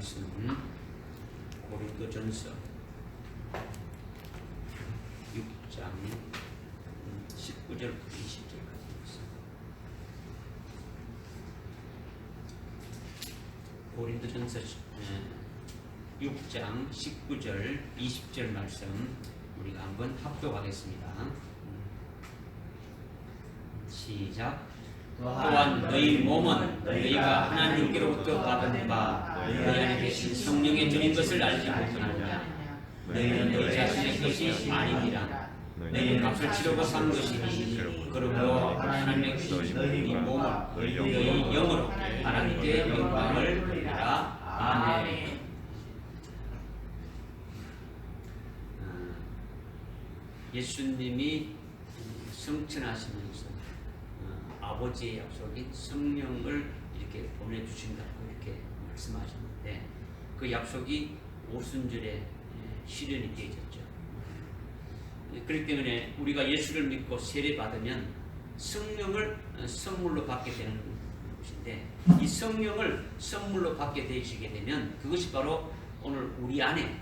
말씀 고린도전서 6장 19절부터 20절까지 있습니다. 고린도전서 6장 19절 20절 말씀 우리가 한번 합독하겠습니다. 시작. 또한 너희 몸은 너희가 하나님께로부터 받은 바 너희 안에 계신 성령의 전인 것을 알지 못하느냐. 너희는 너희 자신의 것이 아니니라. 너희는 값을 치르고 산 것이니 그러므로 하나님의 주신 너희 몸을 너희 영으로 하나님께 영광을 돌리라. 아멘. 예수님이 성천하시면서 아버지의 약속인 성령을 이렇게 보내주신다고 이렇게 말씀하셨는데 그 약속이 오순절에 실현이 되어졌죠. 그렇기 때문에 우리가 예수를 믿고 세례 받으면 성령을 선물로 받게 되는 것인데 이 성령을 선물로 받게 되시게 되면 그것이 바로 오늘 우리 안에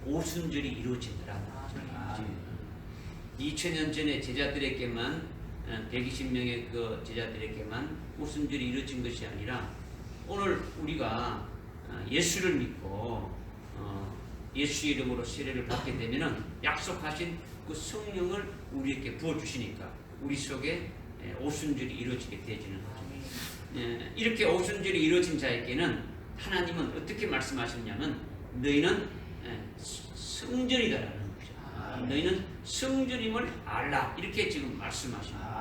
오순절이 이루어진다라는 거죠. 2000년 전에 제자들에게만 120명의 그 제자들에게만 오순절이 이루어진 것이 아니라 오늘 우리가 예수를 믿고 예수의 이름으로 세례를 받게 되면은 약속하신 그 성령을 우리에게 부어주시니까 우리 속에 오순절이 이루어지게 되어지는 거죠. 이렇게 오순절이 이루어진 자에게는 하나님은 어떻게 말씀하셨냐면 너희는 성전이다라는 거죠. 너희는 성전임을 알라 이렇게 지금 말씀하십니다.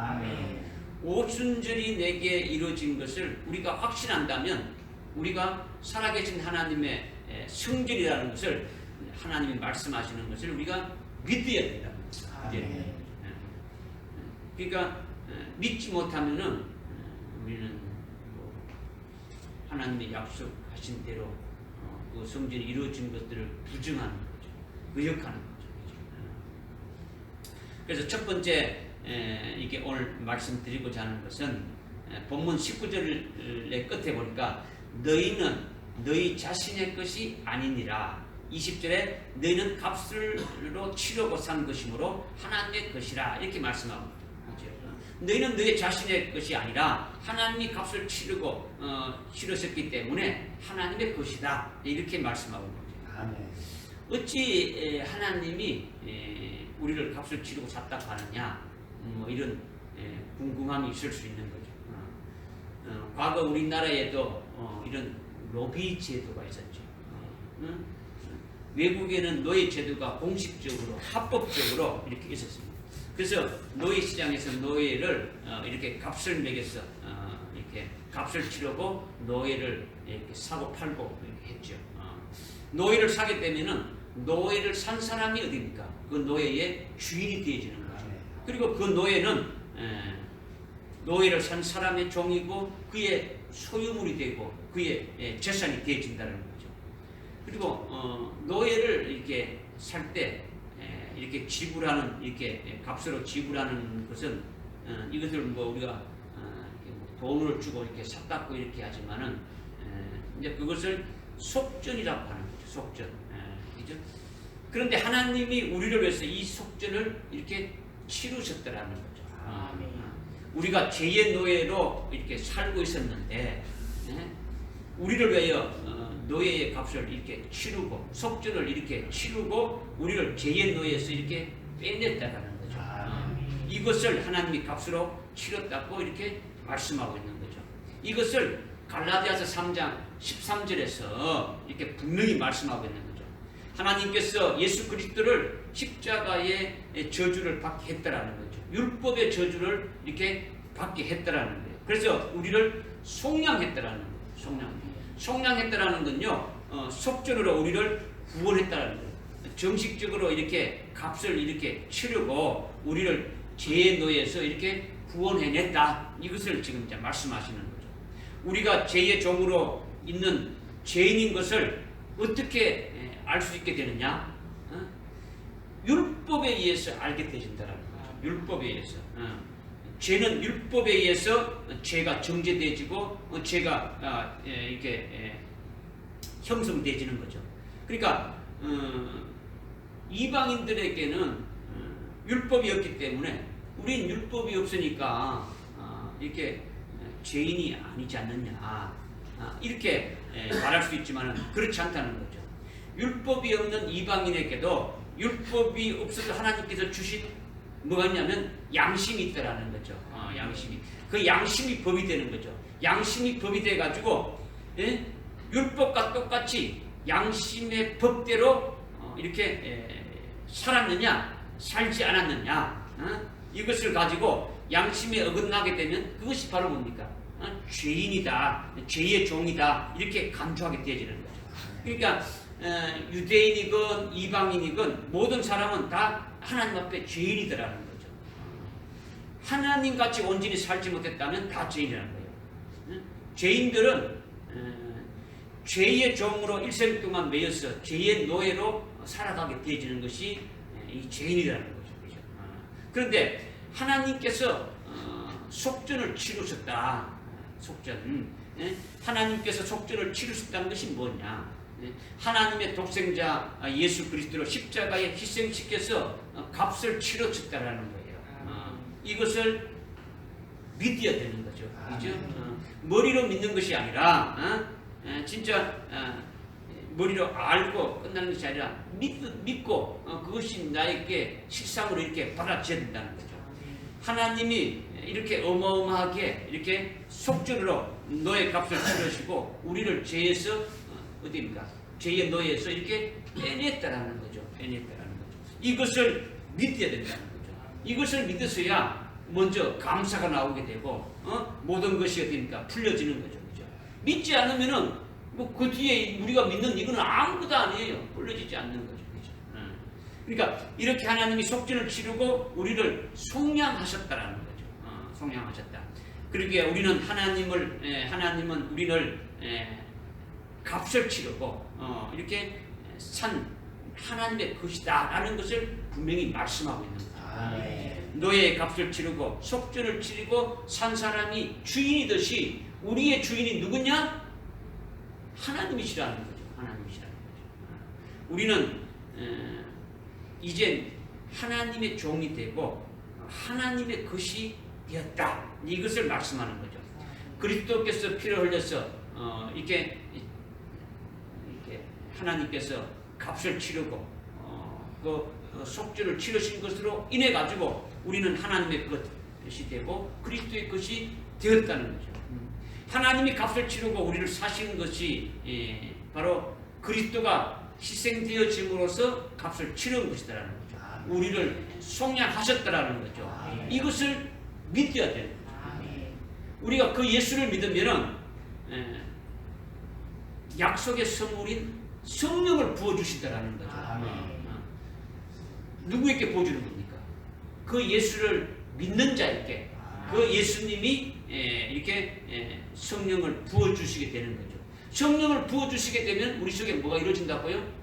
오순절이 내게 이루어진 것을 우리가 확신한다면 우리가 살아계신 하나님의 성전이라는 것을 하나님이 말씀하시는 것을 우리가 믿어야 된다는 거죠. 그러니까 믿지 못하면은 우리는 하나님의 약속하신 대로 그 성전이 이루어진 것들을 부정하는 거죠. 의역하는 거죠. 그래서 첫 번째 이게 오늘 말씀드리고자 하는 것은 본문 19절의 끝에 보니까 너희는 너희 자신의 것이 아니니라. 20절에 너희는 값으로 치르고 산 것이므로 하나님의 것이라 이렇게 말씀하고 있죠. 너희는 너희 자신의 것이 아니라 하나님이 값을 치르고 치르셨기 때문에 하나님의 것이다 이렇게 말씀하고 있는 거죠. 어찌 하나님이 우리를 값을 치르고 샀다 하느냐 이런 궁금함이 있을 수 있는 거죠. 과거 우리나라에도 이런 로비 제도가 있었죠. 외국에는 노예 제도가 공식적으로 합법적으로 이렇게 있었습니다. 그래서 노예 시장에서 노예를 이렇게 값을 매겨서 이렇게 값을 치르고 노예를 이렇게 사고 팔고 이렇게 했죠. 노예를 사게 되면은 노예를 산 사람이 어디입니까? 그 노예의 주인이 되어지는 거죠. 그리고 그 노예는 노예를 산 사람의 종이고 그의 소유물이 되고 그의 재산이 되어진다는 거죠. 그리고 노예를 이렇게 살 때 이렇게 지불하는 이렇게 값으로 지불하는 것은 이것을 뭐 우리가 이렇게 돈을 주고 이렇게 샀다고 이렇게 하지만은 이제 그것을 속전이라고 하는 거죠. 속전. 그죠? 그런데 하나님이 우리를 위해서 이 속전을 이렇게 치르셨다라는 거죠. 우리가 죄의 노예로 이렇게 살고 있었는데 우리를 위하여 노예의 값을 이렇게 치르고 속전을 이렇게 치르고 우리를 죄의 노예에서 이렇게 빼냈다라는 거죠. 이것을 하나님이 값으로 치렀다고 이렇게 말씀하고 있는 거죠. 이것을 갈라디아서 3장 13절에서 이렇게 분명히 말씀하고 있는 거죠. 하나님께서 예수 그리스도를 십자가의 저주를 받게 했다라는 거죠. 율법의 저주를 이렇게 받게 했다라는 거예요. 그래서 우리를 속량했다라는 거예요. 속량했다라는 건요, 속전으로 우리를 구원했다라는 거예요. 정식적으로 이렇게 값을 이렇게 치르고 우리를 죄의 노예에서 이렇게 구원해냈다. 이것을 지금 이제 말씀하시는 거죠. 우리가 죄의 종으로 있는 죄인인 것을 어떻게 알 수 있게 되느냐? 율법에 의해서 알게 되신다라는 거죠. 율법에 의해서. 죄는 율법에 의해서 죄가 정죄되어지고 죄가 이렇게 형성되지는 거죠. 그러니까 이방인들에게는 율법이 없기 때문에 우린 율법이 없으니까 이렇게 죄인이 아니지 않느냐 이렇게 말할 수 있지만 그렇지 않다는 거죠. 율법이 없는 이방인에게도 율법이 없어도 하나님께서 주신 뭐가 있냐면 양심이 있다라는 거죠. 양심이. 그 양심이 법이 되는 거죠. 양심이 법이 돼가지고 율법과 똑같이 양심의 법대로 이렇게 살았느냐 살지 않았느냐 이것을 가지고 양심에 어긋나게 되면 그것이 바로 뭡니까? 죄인이다, 죄의 종이다 이렇게 간주하게 되어지는 거죠. 그러니까 유대인이건 이방인이건 모든 사람은 다 하나님 앞에 죄인이더라는 거죠. 하나님같이 온전히 살지 못했다면 다 죄인이라는 거예요. 죄인들은 죄의 종으로 일생 동안 매여서 죄의 노예로 살아가게 되어지는 것이 이 죄인이라는 거죠. 그죠? 그런데 하나님께서 속전을 치르셨다. 속전. 하나님께서 속전을 치르셨다는 것이 뭐냐? 하나님의 독생자 예수 그리스도로 십자가에 희생시켜서 값을 치러줬다라는 거예요. 이것을 믿어야 되는 거죠. 그죠? 머리로 믿는 것이 아니라 진짜 머리로 알고 끝나는 것이 아니라 믿고 그것이 나에게 실상으로 이렇게 받아들여야 된다는 거죠. 하나님이 이렇게 어마어마하게 이렇게 속전으로 너의 값을 치르시고 우리를 죄에서 어디입니까? 죄의 노예에서 이렇게 빼냈다라는 거죠. 빼냈다라는 거죠. 이것을 믿어야 된다는 거죠. 이것을 믿어서야 먼저 감사가 나오게 되고 모든 것이 어디입니까? 풀려지는 거죠. 그죠? 믿지 않으면은 뭐 그 뒤에 우리가 믿는 이거는 아무것도 아니에요. 풀려지지 않는 거죠. 그죠? 그러니까 이렇게 하나님이 속전을 치르고 우리를 속량하셨다라는 거죠. 속량하셨다. 그러기에 우리는 하나님은 우리를 값을 치르고 이렇게 산 하나님의 것이다라는 것을 분명히 말씀하고 있는 거예요. 노예의 값을 치르고 속전을 치르고 산 사람이 주인이듯이 우리의 주인이 누구냐? 하나님이시라는 거죠. 하나님이시라는 거죠. 우리는 이제 하나님의 종이 되고 하나님의 것이 되었다. 이것을 말씀하는 거죠. 그리스도께서 피를 흘려서 이렇게 하나님께서 값을 치르고 그 속죄를 치르신 것으로 인해 가지고 우리는 하나님의 것이 되고 그리스도의 것이 되었다는 거죠. 하나님이 값을 치르고 우리를 사시는 것이 바로 그리스도가 희생되어짐으로써 값을 치른 것이다라는 거죠. 우리를 속량하셨다라는 거죠. 이것을 믿어야 돼요. 우리가 그 예수를 믿으면은 약속의 선물인 성령을 부어주신다라는 거죠. 누구에게 부어주는 겁니까? 그 예수를 믿는 자에게 그 예수님이 이렇게 성령을 부어주시게 되는 거죠. 성령을 부어주시게 되면 우리 속에 뭐가 이루어진다고요?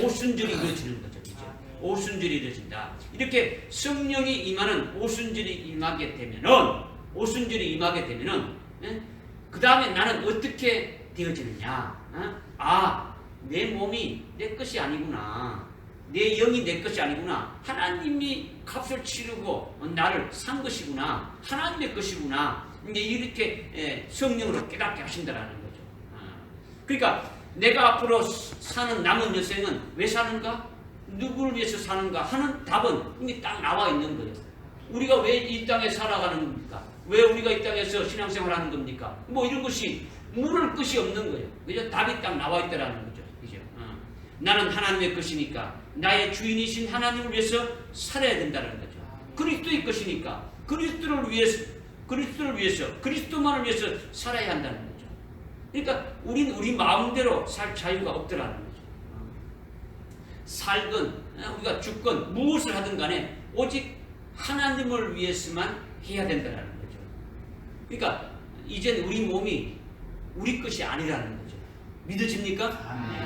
오순절이 이루어지는 거죠. 그죠? 오순절이 이루어진다. 이렇게 성령이 임하는 오순절이 임하게 되면은 그 다음에 나는 어떻게 되어지느냐? 내 몸이 내 것이 아니구나. 내 영이 내 것이 아니구나. 하나님이 값을 치르고 나를 산 것이구나. 하나님의 것이구나. 이렇게 성령으로 깨닫게 하신다라는 거죠. 그러니까 내가 앞으로 사는 남은 여생은 왜 사는가? 누구를 위해서 사는가 하는 답은 이미 딱 나와 있는 거예요. 우리가 왜 이 땅에 살아가는 겁니까? 왜 우리가 이 땅에서 신앙생활 하는 겁니까? 뭐 이런 것이 물을 것이 없는 거예요. 그죠? 답이 딱 나와 있다라는 거죠. 그죠? 나는 하나님의 것이니까 나의 주인이신 하나님을 위해서 살아야 된다는 거죠. 그리스도의 것이니까 그리스도를 위해서 그리스도만을 위해서 살아야 한다는 거죠. 그러니까 우리는 우리 마음대로 살 자유가 없더라는 거죠. 살건 우리가 죽건 무엇을 하든 간에 오직 하나님을 위해서만 해야 된다는 거죠. 그러니까 이젠 우리 몸이 우리 것이 아니라는 거죠. 믿어집니까?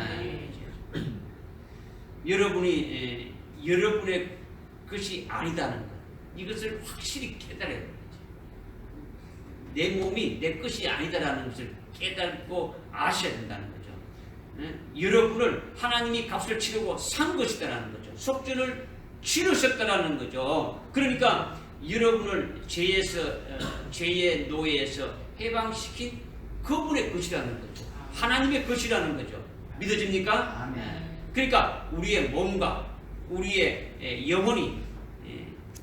여러분이 여러분의 것이 아니다는 것, 이것을 확실히 깨달아야 됩니다. 내 몸이 내 것이 아니다라는 것을 깨닫고 아셔야 된다는 거죠. 여러분을 하나님이 값을 치르고 산 것이다라는 거죠. 속전을 치르셨다라는 거죠. 그러니까 여러분을 죄의 노예에서 해방시킨 그분의 것이라는 거죠. 하나님의 것이라는 거죠. 믿어집니까? 아멘. 그러니까 우리의 몸과 우리의 영혼이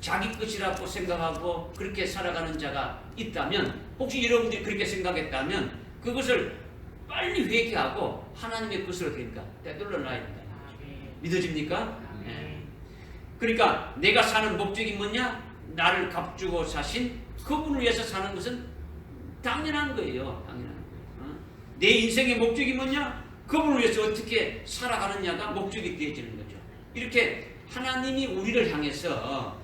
자기 것이라고 생각하고 그렇게 살아가는 자가 있다면, 혹시 여러분들이 그렇게 생각했다면 그것을 빨리 회개하고 하나님의 것으로 되니까 되돌려 놔야 된다. 믿어집니까? 그러니까 내가 사는 목적이 뭐냐? 나를 값주고 사신 그분을 위해서 사는 것은 당연한 거예요. 당연한 거예요. 내 인생의 목적이 뭐냐? 그분을 위해서 어떻게 살아가느냐가 목적이 되어지는 거죠. 이렇게 하나님이 우리를 향해서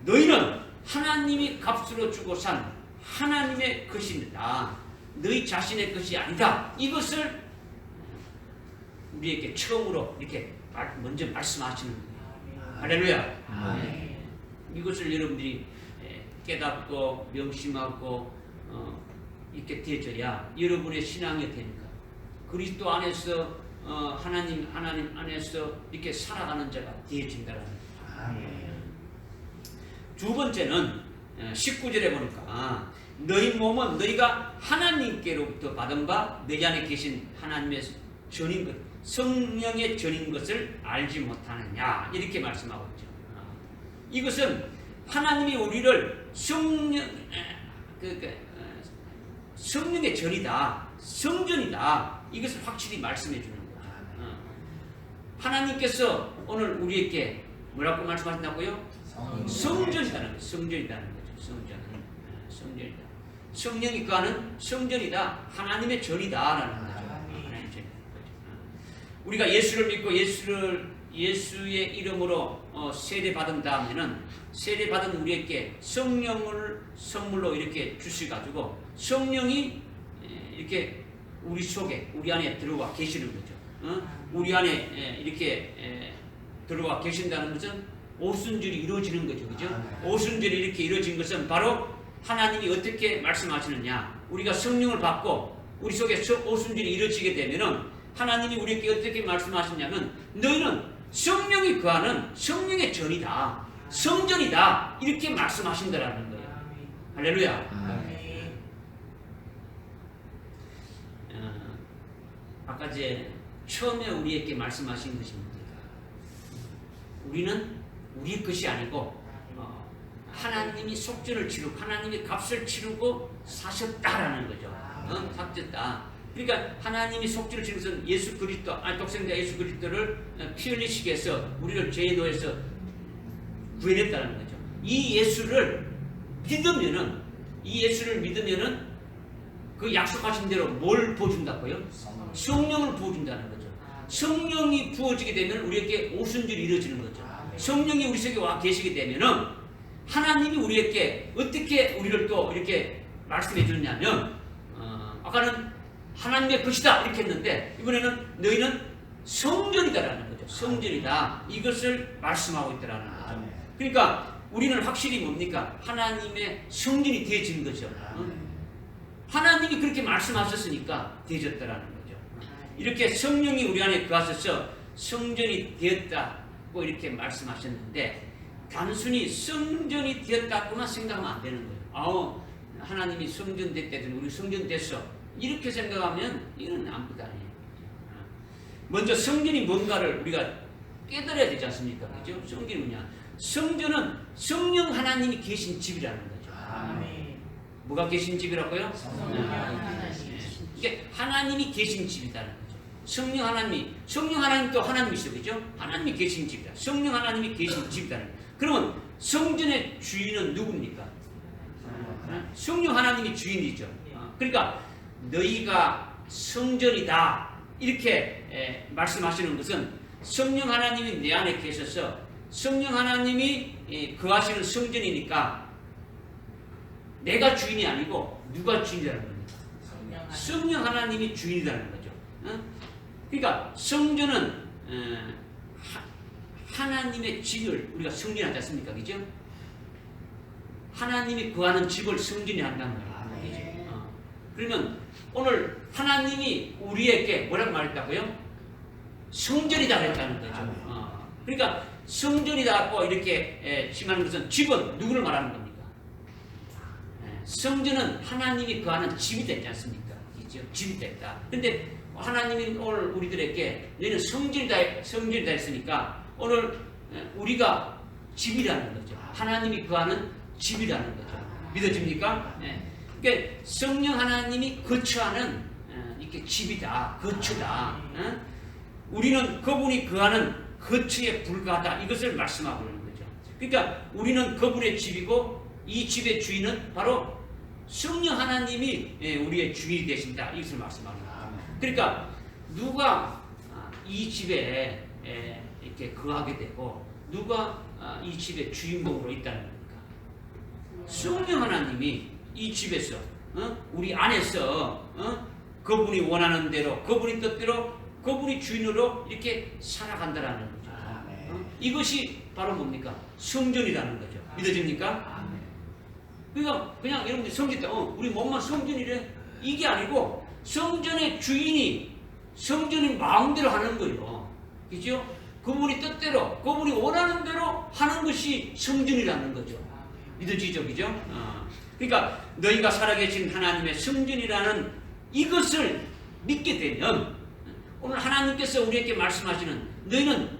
너희는 하나님이 값으로 주고 산 하나님의 것입니다. 너희 자신의 것이 아니다. 이것을 우리에게 처음으로 이렇게 먼저 말씀하시는 거예요. 할렐루야. 아멘. 이것을 여러분들이 깨닫고 명심하고 이렇게 되어져야 여러분의 신앙이 되니까 그리스도 안에서 하나님 안에서 이렇게 살아가는 자가 되어진다라는 거예요. 두 번째는 19절에 보니까 너희 몸은 너희가 하나님께로부터 받은 바 너희 안에 계신 하나님의 전인 것, 성령의 전인 것을 알지 못하느냐 이렇게 말씀하고 있죠. 이것은 하나님이 우리를 성령의 전이다, 성전이다, 이것을 확실히 말씀해 주는 거예요. 하나님께서 오늘 우리에게 뭐라고 말씀하신다고요? 성전이라는 거죠. 성전이라는 거죠. 성전이다. 성령이 거하는 성전이다. 하나님의 전이다라는 거죠. 하나님의 전이다. 우리가 예수를 믿고 예수의 이름으로 세례 받은 다음에는 세례 받은 우리에게 성령을 선물로 이렇게 주셔가지고 성령이 이렇게 우리 속에 우리 안에 들어와 계시는 거죠. 우리 안에 이렇게 들어와 계신다는 것은 오순절이 이루어지는 거죠. 그죠? 오순절이 이렇게 이루어진 것은 바로 하나님이 어떻게 말씀하시느냐. 우리가 성령을 받고 우리 속에 오순절이 이루어지게 되면은 하나님이 우리에게 어떻게 말씀하시냐면 너희는 성령이 거하는 성령의 전이다. 성전이다. 이렇게 말씀하신다라는 거예요. 할렐루야. 아까 처음에 우리에게 말씀하신 것이 뭡니까? 우리는 우리 것이 아니고 하나님이 속전을 치르고 하나님이 값을 치르고 사셨다라는 거죠. 사셨다. 그러니까 하나님이 속전을 치르는 것은 예수 그리스도, 독생자 예수 그리스도를 피 흘리시게 해서 우리를 죄의 노예에서 구해냈다는 거죠. 이 예수를 믿으면은 그 약속하신 대로 뭘 부어준다고요? 성령을 부어준다는 거죠. 성령이 부어지게 되면 우리에게 오순절이 이루어지는 거죠. 성령이 우리 속에 와 계시게 되면은 하나님이 우리에게 어떻게 우리를 또 이렇게 말씀해 주느냐면 아까는 하나님의 것이다 이렇게 했는데 이번에는 너희는 성전이다라는 거죠. 성전이다. 이것을 말씀하고 있다라는 거죠. 그러니까 우리는 확실히 뭡니까? 하나님의 성전이 되어진 거죠. 하나님이 그렇게 말씀하셨으니까 되어졌다라는 거죠. 이렇게 성령이 우리 안에 거하셔서 성전이 되었다고 이렇게 말씀하셨는데 단순히 성전이 되었다고만 생각하면 안 되는 거예요. 하나님이 성전 됐다더니 우리 성전 됐어. 이렇게 생각하면 이건 아무것도 아니에요. 먼저 성전이 뭔가를 우리가 깨달아야 되지 않습니까? 그죠? 성전이 뭐냐? 성전은 성령 하나님이 계신 집이라는 거죠. 뭐가 계신 집이라고요? 이게 하나님이 계신 집이라는 거죠. 성령 하나님 또 하나님이시죠, 그죠? 하나님이 계신 집이다. 성령 하나님이 계신 집이라는 거죠. 그러면 성전의 주인은 누굽니까? 성령 하나님이 주인이죠. 그러니까 너희가 성전이다 이렇게 말씀하시는 것은 성령 하나님이 내 안에 계셔서 성령 하나님이 거하시는 성전이니까 내가 주인이 아니고 누가 주인이라는 겁니다. 성령 하나님이 주인이라는 거죠. 그러니까 성전은 하나님의 집을 우리가 성전하지 않습니까? 그죠? 하나님이 거하는 집을 성전이 한다는 거예요. 그러면 오늘 하나님이 우리에게 뭐라고 말했다고요? 성전이다 그랬다는 거죠. 그러니까 성전이다고 이렇게 칭하는 것은 집은 누구를 말하는 겁니까? 성전은 하나님이 거하는 집이 됐지 않습니까? 그렇죠? 집이 됐다. 근데 하나님이 오늘 우리들에게 너희는 성전이다 했으니까 오늘 우리가 집이라는 거죠. 하나님이 거하는 집이라는 거죠. 믿어집니까? 그러니까 성령 하나님이 거처하는 이렇게 집이다, 거처다. 우리는 그분이 거하는 거처에 불과하다. 이것을 말씀하고 있는 거죠. 그러니까 우리는 그분의 집이고 이 집의 주인은 바로 성령 하나님이 우리의 주인이 되신다. 이것을 말씀하는 거예요. 그러니까 누가 이 집에 이렇게 거하게 되고 누가 이 집의 주인공으로 있다는 겁니까? 성령 하나님이 이 집에서 우리 안에서 그분이 원하는 대로 그분이 뜻대로 그분이 주인으로 이렇게 살아간다라는 거죠. 이것이 바로 뭡니까? 성전이라는 거죠. 믿어집니까? 그러니까 그냥 여러분들 성전 우리 몸만 성전이래 이게 아니고 성전의 주인이 성전이 마음대로 하는 거예요. 그죠? 그분이 뜻대로 그분이 원하는 대로 하는 것이 성전이라는 거죠. 믿어지죠? 그죠? 그러니까 너희가 살아계신 하나님의 성전이라는 이것을 믿게 되면 오늘 하나님께서 우리에게 말씀하시는 너희는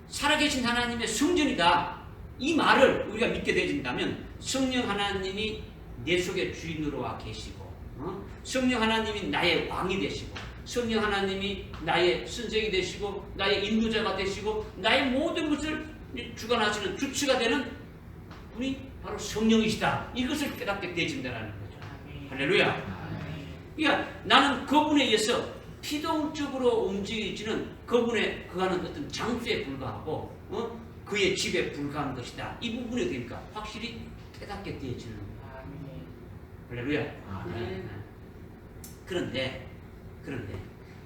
살아계신 하나님의 성전이다. 이 말을 우리가 믿게 되진다면 성령 하나님이 내 속에 주인으로 와 계시고 성령 하나님이 나의 왕이 되시고 성령 하나님이 나의 선생이 되시고 나의 인도자가 되시고 나의 모든 것을 주관하시는 주체가 되는 분이 바로 성령이시다. 이것을 깨닫게 되진다는 거죠. 할렐루야. 그러니까 나는 그분에 의해서 피동적으로 움직이지는 그분의 거하는 어떤 장소에 불과하고 그의 집에 불과한 것이다. 이 부분에 되니까 확실히 깨닫게 되어지는 거예요. 할렐루야. 그런데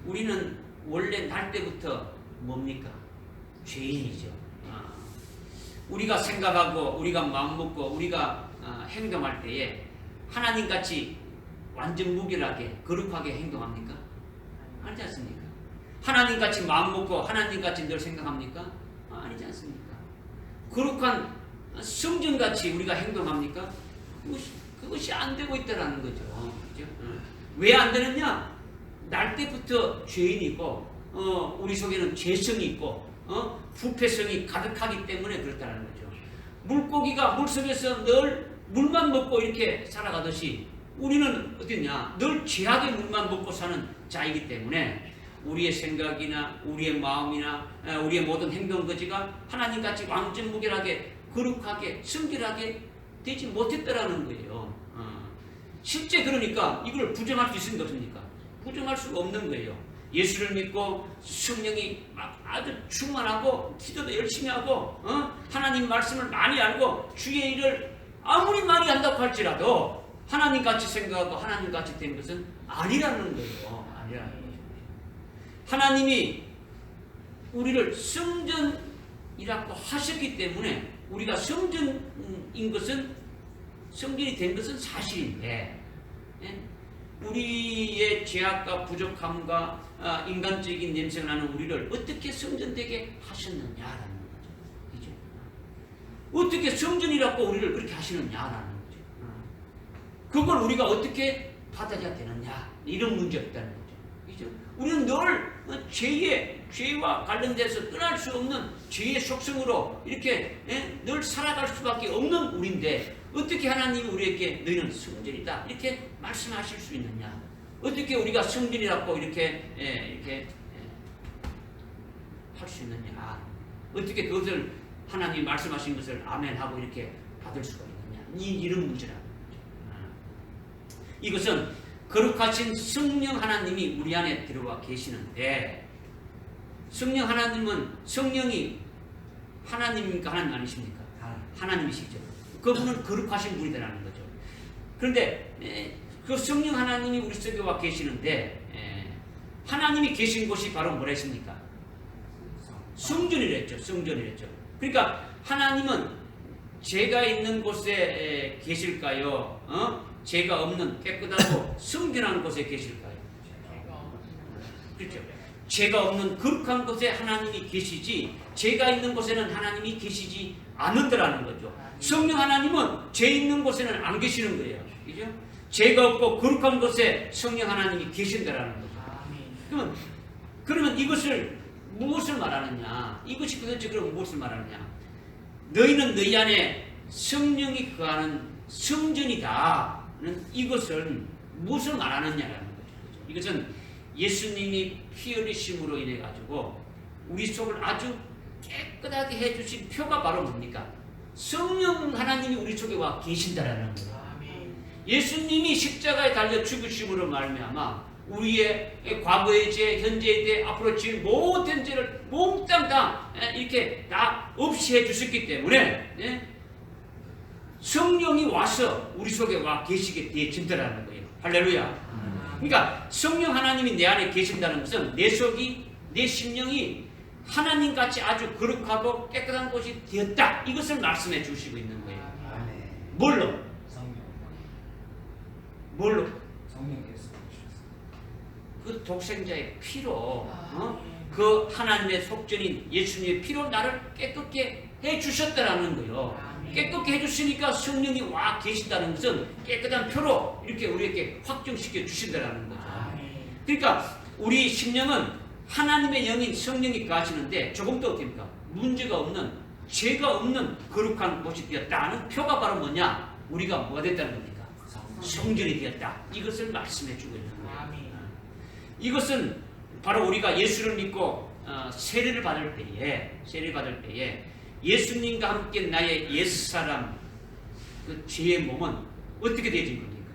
우리는 원래 날 때부터 뭡니까? 죄인이죠. 우리가 생각하고 우리가 마음먹고 우리가 행동할 때에 하나님같이 완전 무결하게 거룩하게 행동합니까? 아니지 않습니까? 하나님같이 마음먹고 하나님같이 늘 생각합니까? 아니지 않습니까? 거룩한 성전같이 우리가 행동합니까? 그것이 안 되고 있다는 거죠. 그렇죠? 왜 안 되느냐? 날 때부터 죄인이고 우리 속에는 죄성이 있고 부패성이 가득하기 때문에 그렇다는 거죠. 물고기가 물속에서 늘 물만 먹고 이렇게 살아가듯이 우리는 어땠냐? 늘 죄악의 물만 먹고 사는 자이기 때문에 우리의 생각이나 우리의 마음이나 우리의 모든 행동 거지가 하나님같이 완전 무결하게 거룩하게 성결하게 되지 못했다라는 거예요. 실제 그러니까 이걸 부정할 수 있습니까? 없습니까? 부정할 수가 없는 거예요. 예수를 믿고 성령이 아주 충만하고 기도도 열심히 하고 하나님 말씀을 많이 알고 주의 일을 아무리 많이 한다고 할지라도 하나님같이 생각하고 하나님같이 된 것은 아니라는 거예요. 아니라는 거예요. 하나님이 우리를 성전이라고 하셨기 때문에 우리가 성전인 것은 성전이 된 것은 사실인데 우리의 죄악과 부족함과 인간적인 냄새가 나는 우리를 어떻게 성전되게 하셨느냐라는 거죠. 그죠? 어떻게 성전이라고 우리를 그렇게 하시느냐라는 거죠. 그걸 우리가 어떻게 받아야 되느냐 이런 문제였다는 거죠. 그죠? 우리는 늘 죄와 관련돼서 떠날 수 없는 죄의 속성으로 이렇게 늘 살아갈 수밖에 없는 우리인데 어떻게 하나님이 우리에게 너희는 성전이다 이렇게 말씀하실 수 있느냐? 어떻게 우리가 성전이라고 이렇게 할 수 있느냐? 어떻게 그것을 하나님이 말씀하신 것을 아멘하고 이렇게 받을 수가 있느냐? 이런 문제라는 거죠. 이것은 거룩하신 성령 하나님이 우리 안에 들어와 계시는데 성령 하나님은 성령이 하나님입니까? 하나님 아니십니까? 하나님이시죠. 그분은 거룩하신 분이라는 거죠. 그런데 그 성령 하나님이 우리 속에 와 계시는데 하나님이 계신 곳이 바로 뭐라 했습니까? 성전이랬죠. 성전이랬죠. 그러니까 하나님은 제가 있는 곳에 계실까요? 죄가 없는 깨끗하고 성전한 곳에 계실까요? 그렇죠. 죄가 없는 거룩한 곳에 하나님이 계시지 죄가 있는 곳에는 하나님이 계시지 않는다라는 거죠. 성령 하나님은 죄 있는 곳에는 안 계시는 거예요. 그죠? 죄가 없고 거룩한 곳에 성령 하나님이 계신다라는 거죠. 그러면 이것을 무엇을 말하느냐? 이것이 도대체 그럼 무엇을 말하느냐? 너희는 너희 안에 성령이 거하는 성전이다는 이것은 무엇을 말하느냐라는 거죠. 이것은 예수님이 피 흘리심으로 인해 가지고 우리 속을 아주 깨끗하게 해주신 표가 바로 뭡니까? 성령 하나님이 우리 속에 와 계신다라는 거예요. 예수님이 십자가에 달려 죽으심으로 말미암아 우리의 과거의 죄, 현재의 죄, 앞으로 지을 모든 죄를 몽땅 다 이렇게 다 없이 해주셨기 때문에 성령이 와서 우리 속에 와 계시게 되어진다라는 거예요. 할렐루야. 그러니까 성령 하나님이 내 안에 계신다는 것은 내 속이, 내 심령이 하나님같이 아주 거룩하고 깨끗한 곳이 되었다. 이것을 말씀해 주시고 있는 거예요. 뭘로? 뭘로? 성령께서 그 독생자의 피로 그 하나님의 속전인 예수님의 피로 나를 깨끗게 해주셨다라는 거예요. 깨끗게 해주시니까 성령이 와 계신다는 것은 깨끗한 표로 이렇게 우리에게 확정시켜 주신다라는 거죠. 그러니까 우리 심령은 하나님의 영인 성령이 거하시는데 조금도 어떻습니까? 문제가 없는 죄가 없는 거룩한 곳이 되었다는 표가 바로 뭐냐? 우리가 뭐가 됐다는 겁니까? 성전이 되었다. 이것을 말씀해 주고 있는 거예요. 이것은 바로 우리가 예수를 믿고 세례를 받을 때에 예수님과 함께 나의 옛사람 그 죄의 몸은 어떻게 되어진 겁니까?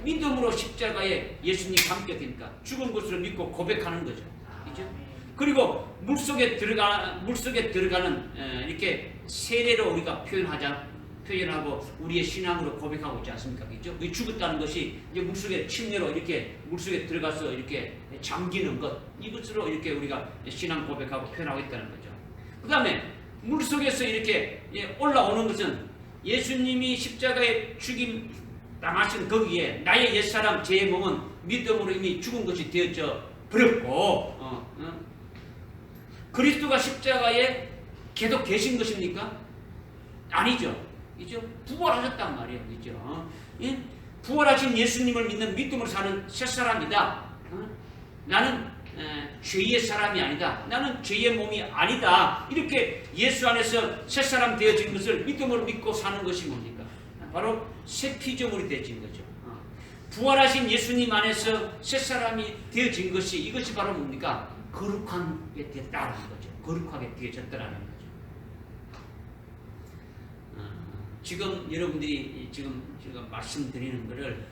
믿음으로 십자가에 예수님과 함께 되니까 죽은 것으로 믿고 고백하는 거죠. 그죠? 그리고 물속에 들어가는 이렇게 세례로 우리가 표현하고 우리의 신앙으로 고백하고 있지 않습니까? 그죠? 죽었다는 것이 이제 물속에 침례로 이렇게 물속에 들어가서 이렇게 잠기는 것, 이것으로 이렇게 우리가 신앙 고백하고 표현하고 있다는 거죠. 그 다음에 물속에서 이렇게 올라오는 것은 예수님이 십자가에 죽임 당하신 거기에 나의 옛사람 제 몸은 믿음으로 이미 죽은 것이 되어져 버렸고 그리스도가 십자가에 계속 계신 것입니까? 아니죠. 그죠? 부활하셨단 말이에요. 그죠? 부활하신 예수님을 믿는 믿음으로 사는 새 사람이다. 나는 죄의 사람이 아니다. 나는 죄의 몸이 아니다. 이렇게 예수 안에서 새 사람 되어진 것을 믿음으로 믿고 사는 것이 뭡니까? 바로 새 피조물이 되어진 거죠. 부활하신 예수님 안에서 새 사람이 되어진 것이 이것이 바로 뭡니까? 거룩하게 됐다는 거죠. 거룩하게 되어졌다라는 거죠. 지금 여러분들이 지금 제가 말씀드리는 것을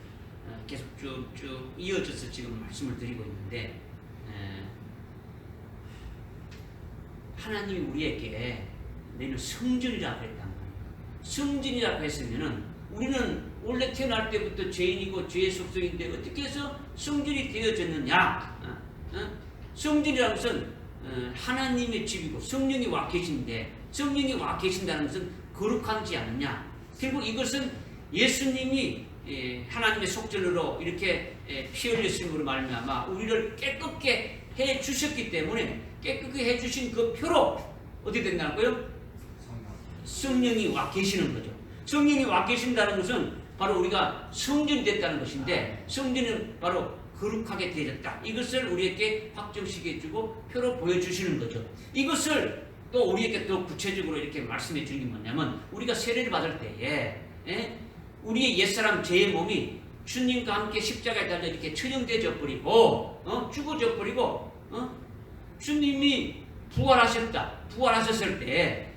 계속 쭉 이어져서 지금 말씀을 드리고 있는데 하나님이 우리에게 너희는 성전이라고 했단 말이에요. 성전이라고 했으면은 우리는 원래 태어날 때부터 죄인이고 죄의 속성인데 어떻게 해서 성전이 되어졌느냐? 성전이라는 것은 하나님의 집이고 성령이 와 계신데 성령이 와 계신다는 것은 거룩하지 않느냐? 결국 이것은 예수님이 하나님의 속전으로 이렇게 피 흘렸음으로 말미암아 우리를 깨끗게 해 주셨기 때문에 깨끗게 해 주신 그 표로 어떻게 된다고요? 성령이 와 계시는 거죠. 성령이 와 계신다는 것은 바로 우리가 성전이 됐다는 것인데 성전은 바로 거룩하게 되어졌다. 이것을 우리에게 확정시켜 주고 표로 보여주시는 거죠. 이것을 또 우리에게 더 구체적으로 이렇게 말씀해 주는 게 뭐냐면 우리가 세례를 받을 때에 우리의 옛사람 죄의 몸이 주님과 함께 십자가에 달려 이렇게 처형되어 버리고 죽어져 버리고 주님이 부활하셨을 때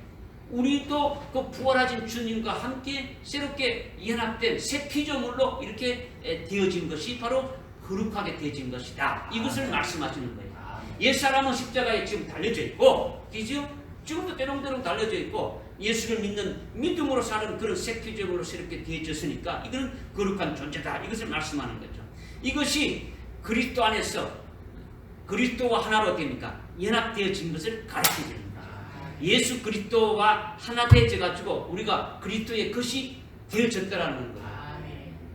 우리도 그 부활하신 주님과 함께 새롭게 연합된 새 피조물로 이렇게 되어진 것이 바로 거룩하게 되어진 것이다. 이것을 말씀하시는 거예요. 옛사람은 십자가에 지금 달려져 있고 그죠? 지금도 때롱때롱 달려져 있고 예수를 믿는 믿음으로 사는 그런 새 피조물로 새롭게 되어졌으니까 이거는 거룩한 존재다. 이것을 말씀하는 거죠. 이것이 그리스도 안에서 그리스도와 하나로 됩니까? 연합되어진 것을 가르쳐줍니다. 예수 그리스도와 하나 되어져 가지고 우리가 그리스도의 것이 되어졌다라는 거예요.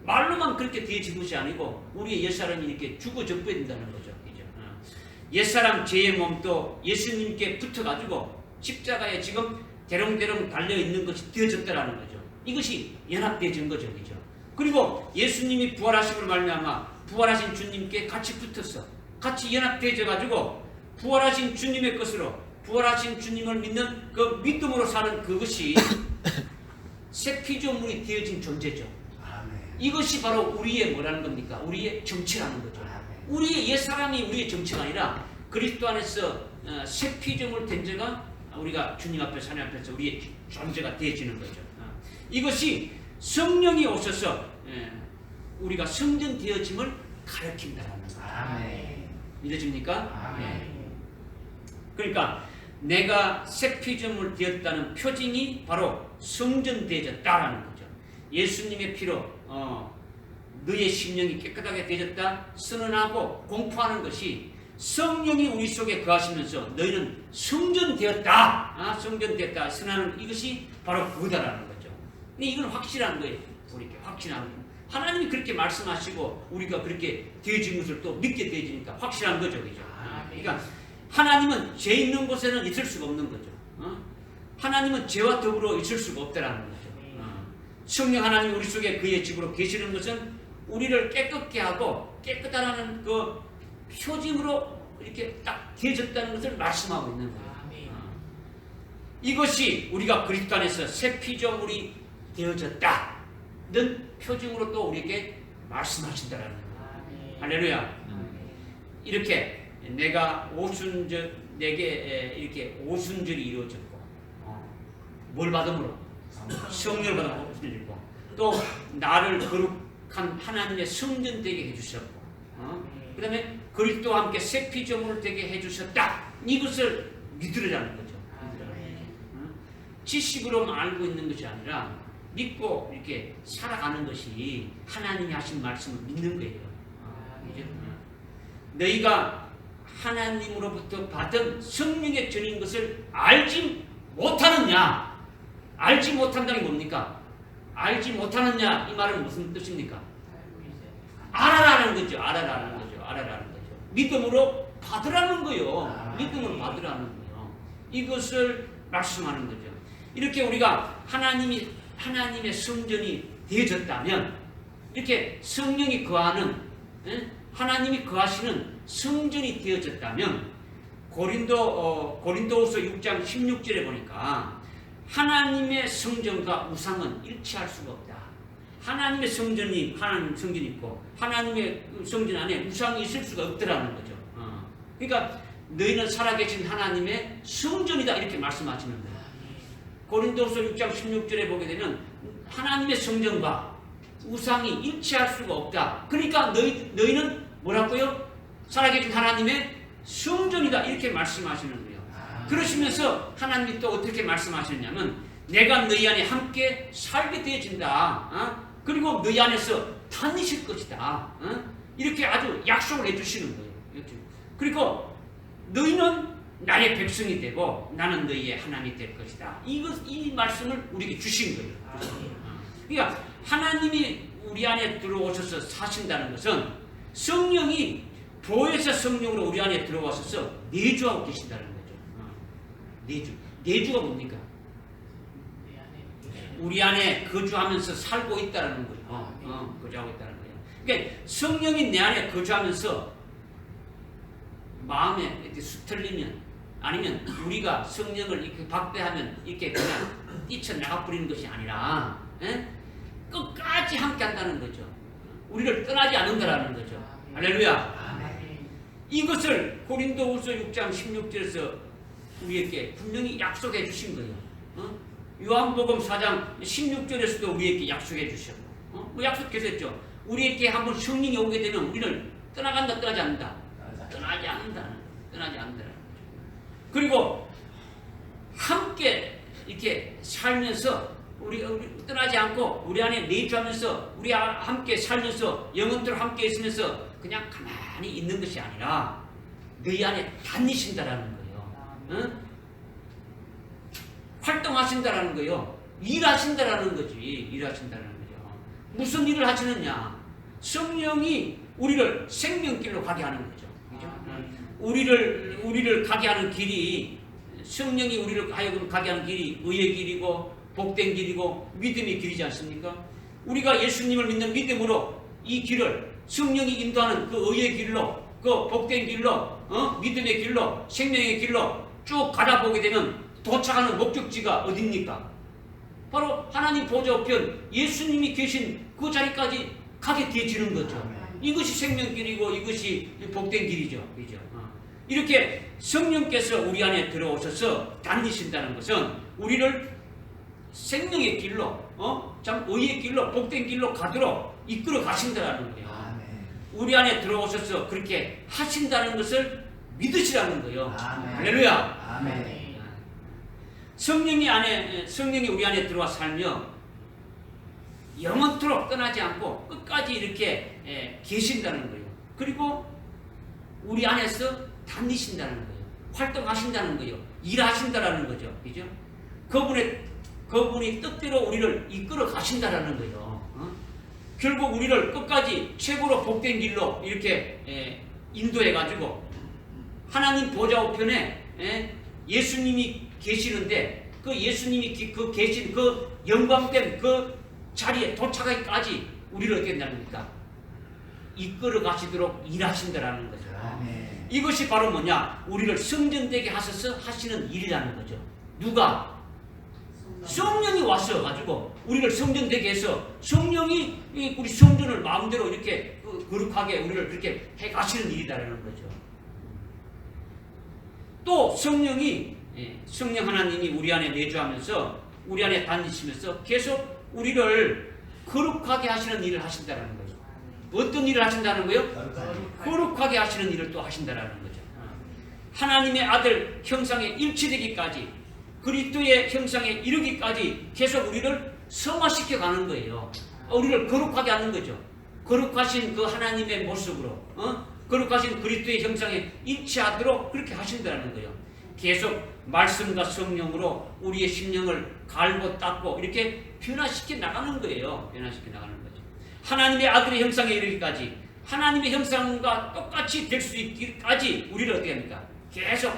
말로만 그렇게 되어진 것이 아니고 우리의 옛사람이 이렇게 죽어 접어야 된다는 거죠. 그죠? 옛사람 죄의 몸도 예수님께 붙어가지고 십자가에 지금 대롱대롱 달려있는 것이 되어졌다라는 거죠. 이것이 연합되어진 거죠. 그죠? 그리고 예수님이 부활하심을 말미암아 부활하신 주님께 같이 붙어서 같이 연합되어져 가지고 부활하신 주님의 것으로 부활하신 주님을 믿는 그 믿음으로 사는 그것이 새 피조물이 되어진 존재죠. 이것이 바로 우리의 뭐라는 겁니까? 우리의 정체라는 거죠. 우리의 옛사람이 우리의 정체가 아니라 그리스도 안에서 새 피조물 된 자가 우리가 주님 앞에서 하나님 앞에서 우리의 존재가 되어지는 거죠. 이것이 성령이 오셔서 우리가 성전되어짐을 가르친다라는 거예요. 믿어집니까? 그러니까 내가 새 피조물 되었다는 표징이 바로 성전되어졌다라는 거죠. 예수님의 피로 너의 심령이 깨끗하게 되어졌다 선언하고 공포하는 것이 성령이 우리 속에 거하시면서 너희는 성전되었다, 성전되었다 선언하는 이것이 바로 그거다라는 거죠. 근데 이건 확실한 거예요. 우리에게 확실한 거예요. 하나님이 그렇게 말씀하시고 우리가 그렇게 되어진 것을 또 믿게 되어지니까 확실한 거죠. 그죠? 그러니까 하나님은 죄 있는 곳에는 있을 수가 없는 거죠. 하나님은 죄와 더불어 있을 수가 없다라는 거죠. 성령 하나님이 우리 속에 그의 집으로 계시는 것은 우리를 깨끗게 하고 깨끗하다는 그 표징으로 이렇게 딱 되어졌다는 것을 말씀하고 있는 거예요. 이것이 우리가 그리스도 안에서 새 피조물이 되어졌다는 표징으로 또 우리에게 말씀하신다라는 거예요. 할렐루야. 이렇게 내가 내게 이렇게 오순절이 이루어졌고 뭘 받음으로? 성령을 받아 오순절이고 또 나를 거룩한 하나님의 성전 되게 해주셨고 그 다음에 그리스도와 함께 새 피조물을 되게 해주셨다. 이것을 믿으라는 거죠. 지식으로만 알고 있는 것이 아니라 믿고 이렇게 살아가는 것이 하나님이 하신 말씀을 믿는 거예요. 너희가 하나님으로부터 받은 성령의 전인 것을 알지 못하느냐? 알지 못한다는 게 뭡니까? 알지 못하느냐 이 말은 무슨 뜻입니까? 알아라는 거죠. 알아라는 거죠. 알아라는 거죠. 믿음으로 받으라는 거요. 믿음으로 받으라는 거요. 이것을 말씀하는 거죠. 이렇게 우리가 하나님의 성전이 되어졌다면 이렇게 성령이 거하는 하나님이 거하시는 성전이 되어졌다면 고린도후서 6장 16절에 보니까 하나님의 성전과 우상은 일치할 수가 없다. 하나님의 성전이 하나님 성전이 있고 하나님의 성전 안에 우상이 있을 수가 없더라는 거죠. 그러니까 너희는 살아계신 하나님의 성전이다 이렇게 말씀하시는 거예요. 고린도후서 6장 16절에 보게 되면 하나님의 성전과 우상이 일치할 수가 없다. 그러니까 너희는 뭐라고요? 살아계신 하나님의 성전이다 이렇게 말씀하시는 거예요. 그러시면서 하나님이 또 어떻게 말씀하셨냐면 내가 너희 안에 함께 살게 되어진다. 그리고 너희 안에서 다니실 것이다. 이렇게 아주 약속을 해주시는 거예요. 그리고 너희는 나의 백성이 되고 나는 너희의 하나님이 될 것이다. 이 말씀을 우리에게 주신 거예요. 그러니까 하나님이 우리 안에 들어오셔서 사신다는 것은 성령이 보혜사 성령으로 우리 안에 들어와서 내주하고 계신다는 거죠. 내주가 뭡니까? 우리 안에 거주하면서 살고 있다는 거예요. 거주하고 있다는 거예요. 그러니까 성령이 내 안에 거주하면서 마음에 이렇게 수틀리면 아니면 우리가 성령을 이렇게 박대하면 이렇게 그냥 뛰쳐나가 버리는 것이 아니라 끝까지 함께 한다는 거죠. 우리를 떠나지 않는다라는 거죠. 할렐루야. 이것을 고린도후서 6장 16절에서 우리에게 분명히 약속해 주신 거예요. 요한복음 4장 16절에서도 우리에게 약속해 주셨고 뭐 약속했었죠. 우리에게 한번 성령이 오게 되면 우리를 떠나간다 떠나지 않는다. 떠나지 않는다는 거죠. 그리고 함께 이렇게 살면서 우리 떠나지 않고 우리 안에 내주하면서 우리 함께 살면서 영혼들과 함께 있으면서 그냥 가만히 있는 것이 아니라 너희 안에 다니신다라는 거예요. 활동하신다라는 거예요. 일하신다라는 거지. 일하신다라는 거죠. 무슨 일을 하시느냐? 성령이 우리를 생명길로 가게 하는 거죠. 그죠? 우리를 가게 하는 길이, 성령이 우리를 하여금 가게 하는 길이 의의 길이고 복된 길이고 믿음의 길이지 않습니까? 우리가 예수님을 믿는 믿음으로 이 길을 성령이 인도하는 그 의의 길로, 그 복된 길로, 믿음의 길로, 생명의 길로 쭉 가다 보게 되면 도착하는 목적지가 어딥니까? 바로 하나님 보좌 우편 예수님이 계신 그 자리까지 가게 되어지는 거죠. 이것이 생명길이고 이것이 복된 길이죠. 그죠? 이렇게 성령께서 우리 안에 들어오셔서 다니신다는 것은 우리를 생명의 길로, 참 의의 길로, 복된 길로 가도록 이끌어 가신다는 거예요. 우리 안에 들어오셔서 그렇게 하신다는 것을 믿으시라는 거예요. 할렐루야. 아멘. 성령이 우리 안에 들어와 살며 영원토록 떠나지 않고 끝까지 이렇게 계신다는 거예요. 그리고 우리 안에서 다니신다는 거예요. 활동하신다는 거예요. 일하신다라는 거죠. 그죠? 그분의 뜻대로 우리를 이끌어 가신다라는 거예요. 결국 우리를 끝까지 최고로 복된 길로 이렇게 인도해 가지고 하나님 보좌 우편에 예수님이 계시는데 그 예수님이 계신 그 영광된 그 자리에 도착하기까지 우리를 어떻게 한답니까? 이끌어 가시도록 일하신다라는 거죠. 이것이 바로 뭐냐? 우리를 성전되게 하셔서 하시는 일이라는 거죠. 누가? 성령이 와서 가지고 우리를 성전되게 해서 성령이 우리 성전을 마음대로 이렇게 거룩하게 우리를 그렇게 해 가시는 일이라는 거죠. 또 성령 하나님이 우리 안에 내주하면서 우리 안에 다니시면서 계속 우리를 거룩하게 하시는 일을 하신다는 거죠. 어떤 일을 하신다는 거예요? 거룩하게 하시는 일을 또 하신다는 거죠. 하나님의 아들 형상에 일치되기까지 그리스도의 형상에 이르기까지 계속 우리를 성화시켜 가는 거예요. 우리를 거룩하게 하는 거죠. 거룩하신 그 하나님의 모습으로, 거룩하신 그리스도의 형상에 일치하도록 그렇게 하신다는 거예요. 계속 말씀과 성령으로 우리의 심령을 갈고 닦고 이렇게 변화시켜 나가는 거예요. 변화시켜 나가는 거죠. 하나님의 아들의 형상에 이르기까지, 하나님의 형상과 똑같이 될 수 있기까지 우리를 어떻게 합니까? 계속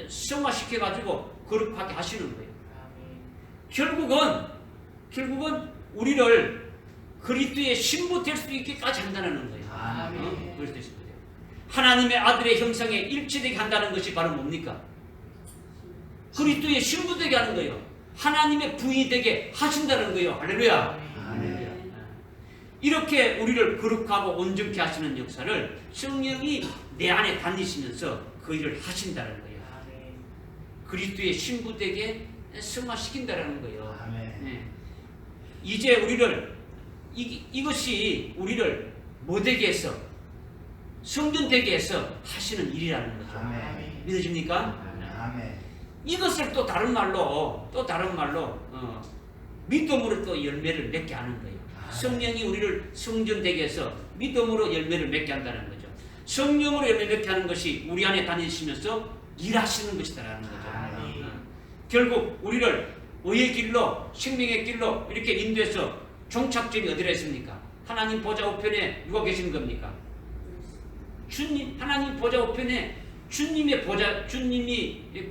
성화시켜 가지고 거룩하게 하시는 거예요. 결국은 우리를 그리스도의 신부 될 수 있기까지 한다는 거예요. 하나님의 아들의 형상에 일치되게 한다는 것이 바로 뭡니까? 그리스도의 신부 되게 하는 거예요. 하나님의 부인이 되게 하신다는 거예요. 할렐루야. 이렇게 우리를 거룩하고 온전케 하시는 역사를 성령이 내 안에 다니시면서 그 일을 하신다는 거예요. 그리스도의 신부 되게 승화시킨다는 거예요. 네. 이제 우리를 이것이 우리를 뭐 되게 해서 성전 되게 해서 하시는 일이라는 거죠. 믿으십니까? 이것을 또 다른 말로 믿음으로 또 열매를 맺게 하는 거예요. 성령이 우리를 성전 되게 해서 믿음으로 열매를 맺게 한다는 거죠. 성령으로 열매 맺게 하는 것이 우리 안에 다니시면서 일하시는 것이다라는 거죠. 결국 우리를 의의 길로 생명의 길로 이렇게 인도해서 종착점이 어디라 했습니까? 하나님 보좌 우편에 누가 계신 겁니까? 주님. 하나님 보좌 우편에 주님이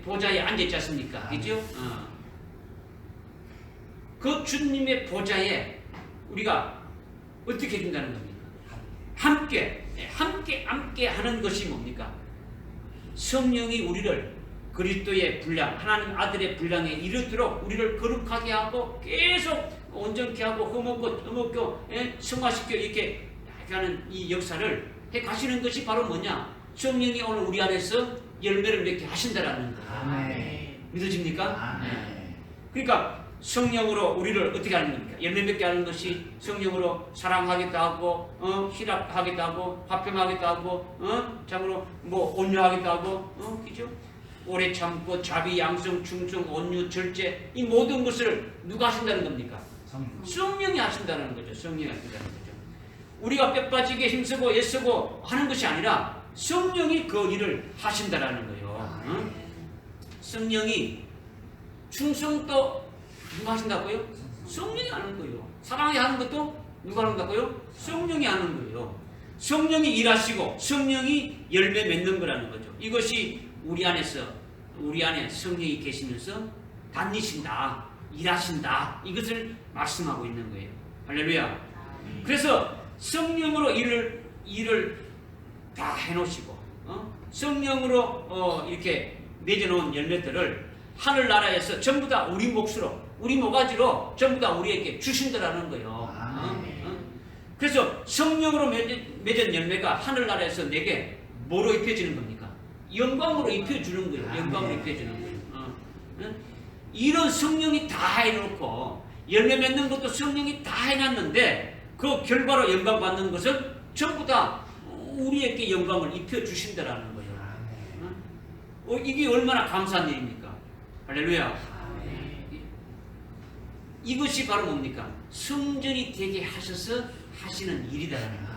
보좌에 앉아있지 않습니까? 그죠? 그 주님의 보좌에 우리가 어떻게 해준다는 겁니까? 함께 하는 것이 뭡니까? 성령이 우리를 그리스도의 분량, 하나님 아들의 분량에 이르도록 우리를 거룩하게 하고 계속 온전케 하고 흠없고 성화시켜 이렇게 하는 이 역사를 해 가시는 것이 바로 뭐냐? 성령이 오늘 우리 안에서 열매를 맺게 하신다라는 거예요. 믿어집니까? 그러니까 성령으로 우리를 어떻게 하는 겁니까? 열매 맺게 하는 것이 성령으로 사랑하기도 하고, 희락하기도 하고, 화평하기도 하고, 참으로 온유하기도 하고, 그죠? 오래 참고 자비, 양성, 충성, 온유, 절제 이 모든 것을 누가 하신다는 겁니까? 성령이 하신다는 거죠. 성령이 하신다는 거죠. 우리가 뼈빠지게 힘쓰고 애쓰고 하는 것이 아니라 성령이 그 일을 하신다라는 거예요. 성령이 충성도 누가 하신다고요? 성령이 하는 거예요. 사랑하게 하는 것도 누가 한다고요? 성령이 하는 거예요. 성령이 일하시고 성령이 열매 맺는 거라는 거죠. 이것이 우리 안에 성령이 계시면서 다니신다, 일하신다, 이것을 말씀하고 있는 거예요. 할렐루야. 그래서 성령으로 일을 다 해놓으시고 성령으로 이렇게 맺어놓은 열매들을 하늘나라에서 전부 다 우리 몫으로, 우리 모가지로 전부 다 우리에게 주신다라는 거예요. 그래서 성령으로 맺은 열매가 하늘나라에서 내게 뭐로 입혀지는 겁니까? 영광으로 입혀주는 거예요. 영광으로 입혀주는 거예요. 이런 성령이 다 해놓고 열매 맺는 것도 성령이 다 해놨는데 그 결과로 영광 받는 것은 전부 다 우리에게 영광을 입혀주신다라는 거예요. 이게 얼마나 감사한 일입니까? 할렐루야. 이것이 바로 뭡니까? 성전이 되게 하셔서 하시는 일이다라는 거죠.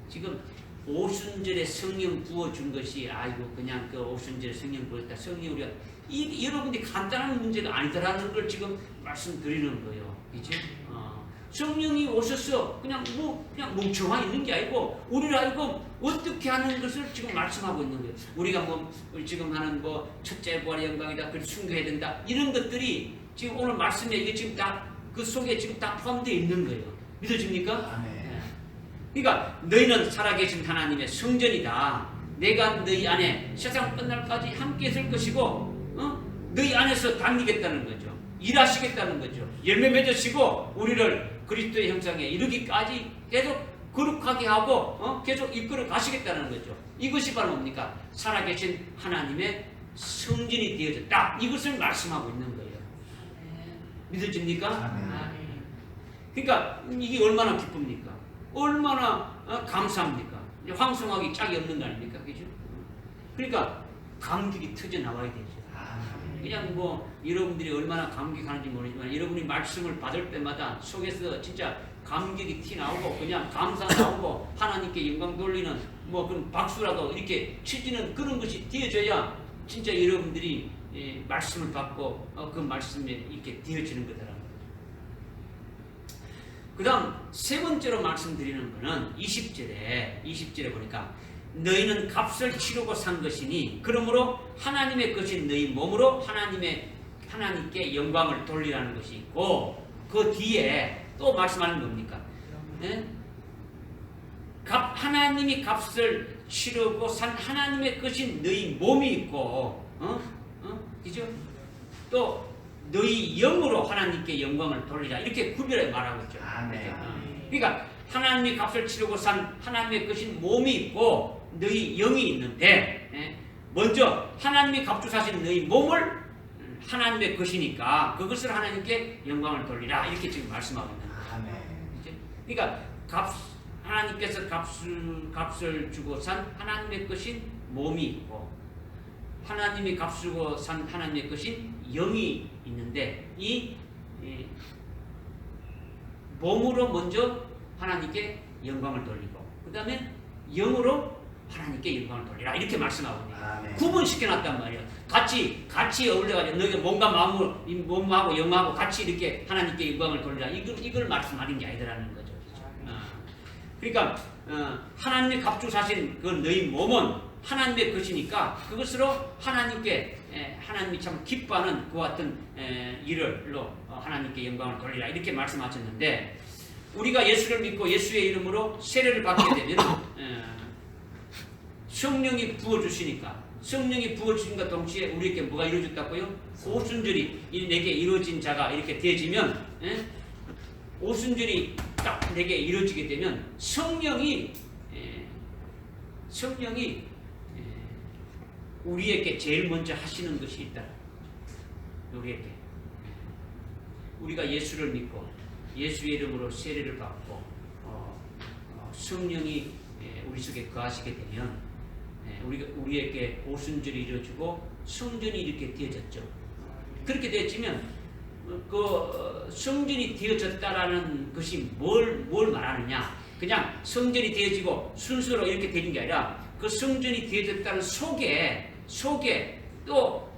지금 오순절에 성령 부어준 것이 아이고 그냥 그 오순절에 성령 부었다. 성령 우리가 여러분들이 간단한 문제가 아니다라는 걸 지금 말씀드리는 거예요. 그치? 성령이 오셔서 그냥 멍청하게 있는 게 아니고 우리를 알고 어떻게 하는 것을 지금 말씀하고 있는 거예요. 우리가 지금 하는 첫째 부활의 영광이다, 그걸 순교해야 된다, 이런 것들이 지금 오늘 말씀에 이게 지금 다 그 속에 지금 다 포함되어 있는 거예요. 믿어집니까? 그러니까 너희는 살아계신 하나님의 성전이다. 내가 너희 안에 세상 끝날까지 함께 있을 것이고 너희 안에서 다니겠다는 거죠. 일하시겠다는 거죠. 열매 맺으시고 우리를 그리스도의 형상에 이르기까지 계속 거룩하게 하고 계속 이끌어 가시겠다는 거죠. 이것이 바로 뭡니까? 살아계신 하나님의 성전이 되어졌다. 이것을 말씀하고 있는 거예요. 믿어집니까? 그러니까 이게 얼마나 기쁩니까? 얼마나 감사합니까? 황송하기 짝이 없는 거 아닙니까? 그죠? 그러니까 감격이 터져 나와야 되죠. 그냥 여러분들이 얼마나 감격하는지 모르지만 여러분이 말씀을 받을 때마다 속에서 진짜 감격이 티 나오고 그냥 감사 나오고 하나님께 영광 돌리는 그런 박수라도 이렇게 치지는 그런 것이 되어져야 진짜 여러분들이 말씀을 받고 그 말씀에 이렇게 되어지는 거더라고요. 그 다음 세 번째로 말씀드리는 거는 20절에 보니까 너희는 값을 치르고 산 것이니 그러므로 하나님의 것인 너희 몸으로 하나님께 영광을 돌리라는 것이 있고 그 뒤에 또 말씀하는 겁니까? 하나님이 값을 치르고 산 하나님의 것인 너희 몸이 있고 그죠? 또 너희 영으로 하나님께 영광을 돌리라 이렇게 구별해 말하고 있죠. 그러니까 하나님이 값을 치르고 산 하나님의 것인 몸이 있고 너희 영이 있는데 먼저 하나님이 값주사신 너희 몸을 하나님의 것이니까 그것을 하나님께 영광을 돌리라 이렇게 지금 말씀하고 있는 거예요. 그러니까 하나님께서 값을 주고 산 하나님의 것인 몸이 있고 하나님이 값주고 산 하나님의 것인 영이 있는데 이 몸으로 먼저 하나님께 영광을 돌리고 그 다음에 영으로 하나님께 영광을 돌리라 이렇게 말씀하고 있네요. 구분시켜놨단 말이에요. 같이 어울려가지고 너희가 몸과 몸하고 영하고 같이 이렇게 하나님께 영광을 돌리라 이걸 말씀하는 게 아니라는 거죠. 그러니까 하나님의 값주사신 그 너희 몸은 하나님의 것이니까 그것으로 하나님이 참 기뻐하는 그와 같은 일을로 하나님께 영광을 돌리라 이렇게 말씀하셨는데 우리가 예수를 믿고 예수의 이름으로 세례를 받게 되면 성령이 부어주시니까 성령이 부어주신과 동시에 우리에게 뭐가 이루어졌다고요? 오순절이 내게 이루어진 자가 이렇게 되어지면 오순절이 딱 내게 이루어지게 되면 성령이 우리에게 제일 먼저 하시는 것이 있다. 우리에게 우리가 예수를 믿고 예수의 이름으로 세례를 받고 성령이 우리 속에 거하시게 되면 우리에게 오순절이 이루어지고 성전이 이렇게 되어졌죠. 그렇게 되어지면 그 성전이 되어졌다라는 것이 뭘 말하느냐? 그냥 성전이 되어지고 순서로 이렇게 되는 게 아니라 그 성전이 되어졌다는 속에 또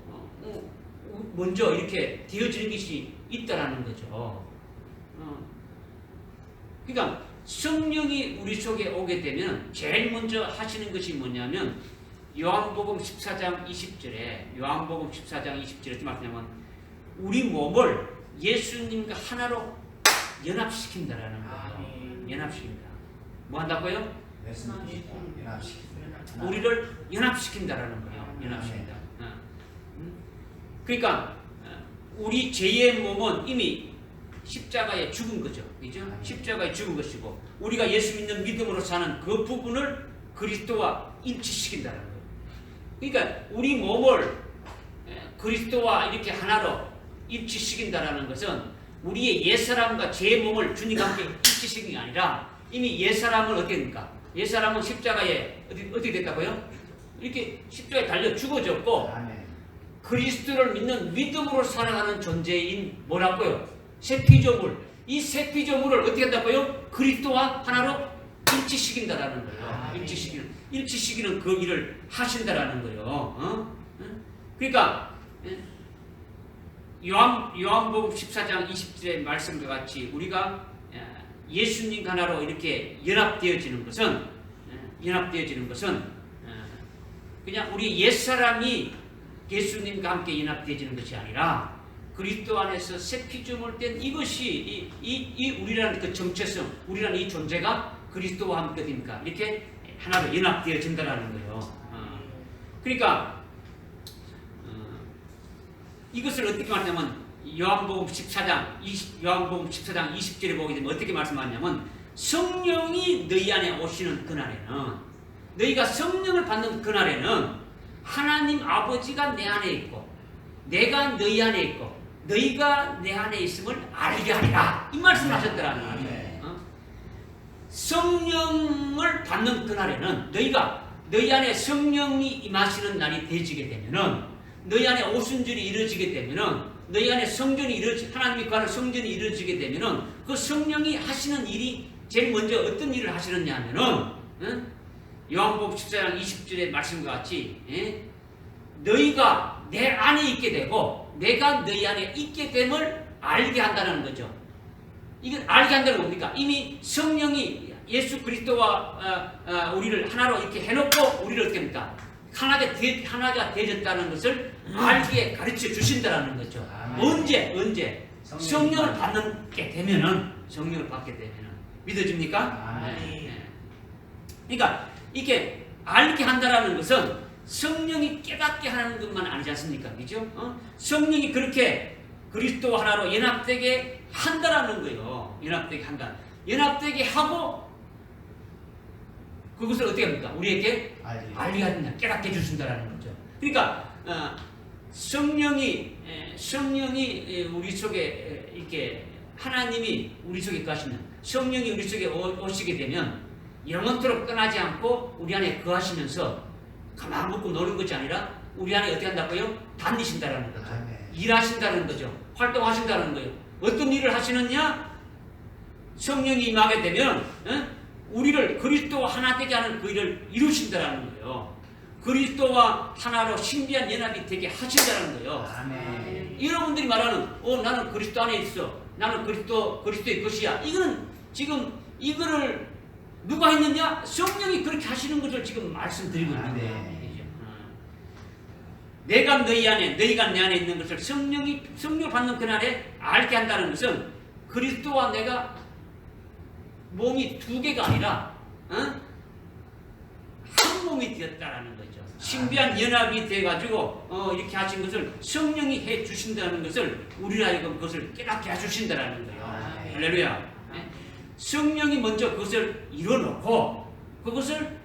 먼저 이렇게 되어지는 것이 있다라는 거죠. 그러니까 성령이 우리 속에 오게 되면 제일 먼저 하시는 것이 뭐냐면 요한복음 14장 20절에 요한복음 14장 20절에 어떻게 말하냐면 우리 몸을 예수님과 하나로 연합시킨다라는 거예요. 연합시킨다. 뭐 한다고요? 우리를 연합시킨다라는 거예요. 연합시킨다. 그러니까 우리 죄의 몸은 이미 십자가에 죽은 거죠. 그죠? 십자가에 죽은 것이고 우리가 예수 믿는 믿음으로 사는 그 부분을 그리스도와 일치시킨다는 거예요. 그러니까 우리 몸을 그리스도와 이렇게 하나로 일치시킨다라는 것은 우리의 옛사람과 죄의 몸을 주님과 함께 일치시킨 게 아니라 이미 옛사람은 어떻게 됩니까? 옛사람은 십자가에 어떻게 됐다고요? 이렇게 십자가에 달려 죽어졌고 그리스도를 믿는 믿음으로 살아가는 존재인 뭐라고요? 새 피조물. 이 새 피조물을 어떻게 한다고요? 그리스도와 하나로 일치시킨다라는 거예요. 일치시키는 그 일을 하신다라는 거예요. 그러니까 요한복음 14장 20절의 말씀과 같이 우리가 예수님 하나로 이렇게 연합되어지는 것은 그냥 우리 옛사람이 예수님과 함께 연합되어지는 것이 아니라 그리스도 안에서 새 피조물 된 이것이 이 우리라는 그 정체성, 우리라는 이 존재가 그리스도와 함께 됩니까? 이렇게 하나로 연합되어진다라는 거예요. 그러니까 이것을 어떻게 말하냐면 요한복음 14장 20절에 보게 되면 어떻게 말씀하냐면 성령이 너희 안에 오시는 그날에는 너희가 성령을 받는 그날에는 하나님 아버지가 내 안에 있고 내가 너희 안에 있고 너희가 내 안에 있음을 알게 하리라 이 말씀을 하셨더라는 거예요. 성령을 받는 그날에는 너희 안에 성령이 임하시는 날이 되어지게 되면은 너희 안에 오순절이 이루어지게 되면은 너희 안에 하나님이 관한 성전이 이루어지게 되면은 그 성령이 하시는 일이 제일 먼저 어떤 일을 하시느냐 하면은 요한복음 14장 20절의 말씀과 같이 너희가 내 안에 있게 되고 내가 너희 안에 있게 됨을 알게 한다는 거죠. 이건 알게 한다는 겁니까? 이미 성령이 예수 그리스도와 우리를 하나로 이렇게 해놓고 우리를 어떻게 합니까? 하나가 되어졌다는 것을 알게 가르쳐 주신다는 거죠. 언제? 성령을 받게 되면은 믿어집니까? 그러니까 이렇게 알게 한다라는 것은 성령이 깨닫게 하는 것만 아니지 않습니까? 그죠? 성령이 그렇게 그리스도 하나로 연합되게 한다라는 거예요. 연합되게 하고 그것을 어떻게 합니까? 우리에게 알게 한다, 깨닫게 해주신다라는 거죠. 그러니까 성령이 우리 속에 이렇게 하나님이 우리 속에 가시면 성령이 우리 속에 오시게 되면 영원토록 떠나지 않고 우리 안에 거하시면서 가만 묻고 노는 것이 아니라 우리 안에 어떻게 한다고요? 다니신다라는 거죠. 일하신다는 거죠. 활동하신다는 거예요. 어떤 일을 하시느냐? 성령이 임하게 되면 우리를 그리스도와 하나 되게 하는 그 일을 이루신다라는 거예요. 그리스도와 하나로 신비한 연합이 되게 하신다는 거예요. 여러분들이 말하는 나는 그리스도 안에 있어. 나는 그리스도의 것이야. 이거는 지금 이거를 누가 했느냐? 성령이 그렇게 하시는 것을 지금 말씀드리고 있는 거예요. 내가 너희 안에, 너희가 내 안에 있는 것을 성령을 받는 그날에 알게 한다는 것은 그리스도와 내가 몸이 두 개가 아니라 한 몸이 되었다라는 거죠. 신비한 연합이 돼가지고 이렇게 하신 것을 성령이 해 주신다는 것을 우리라 이건 그것을 깨닫게 해주신다라는 거예요. 할렐루야. 성령이 먼저 그것을 이뤄놓고 그것을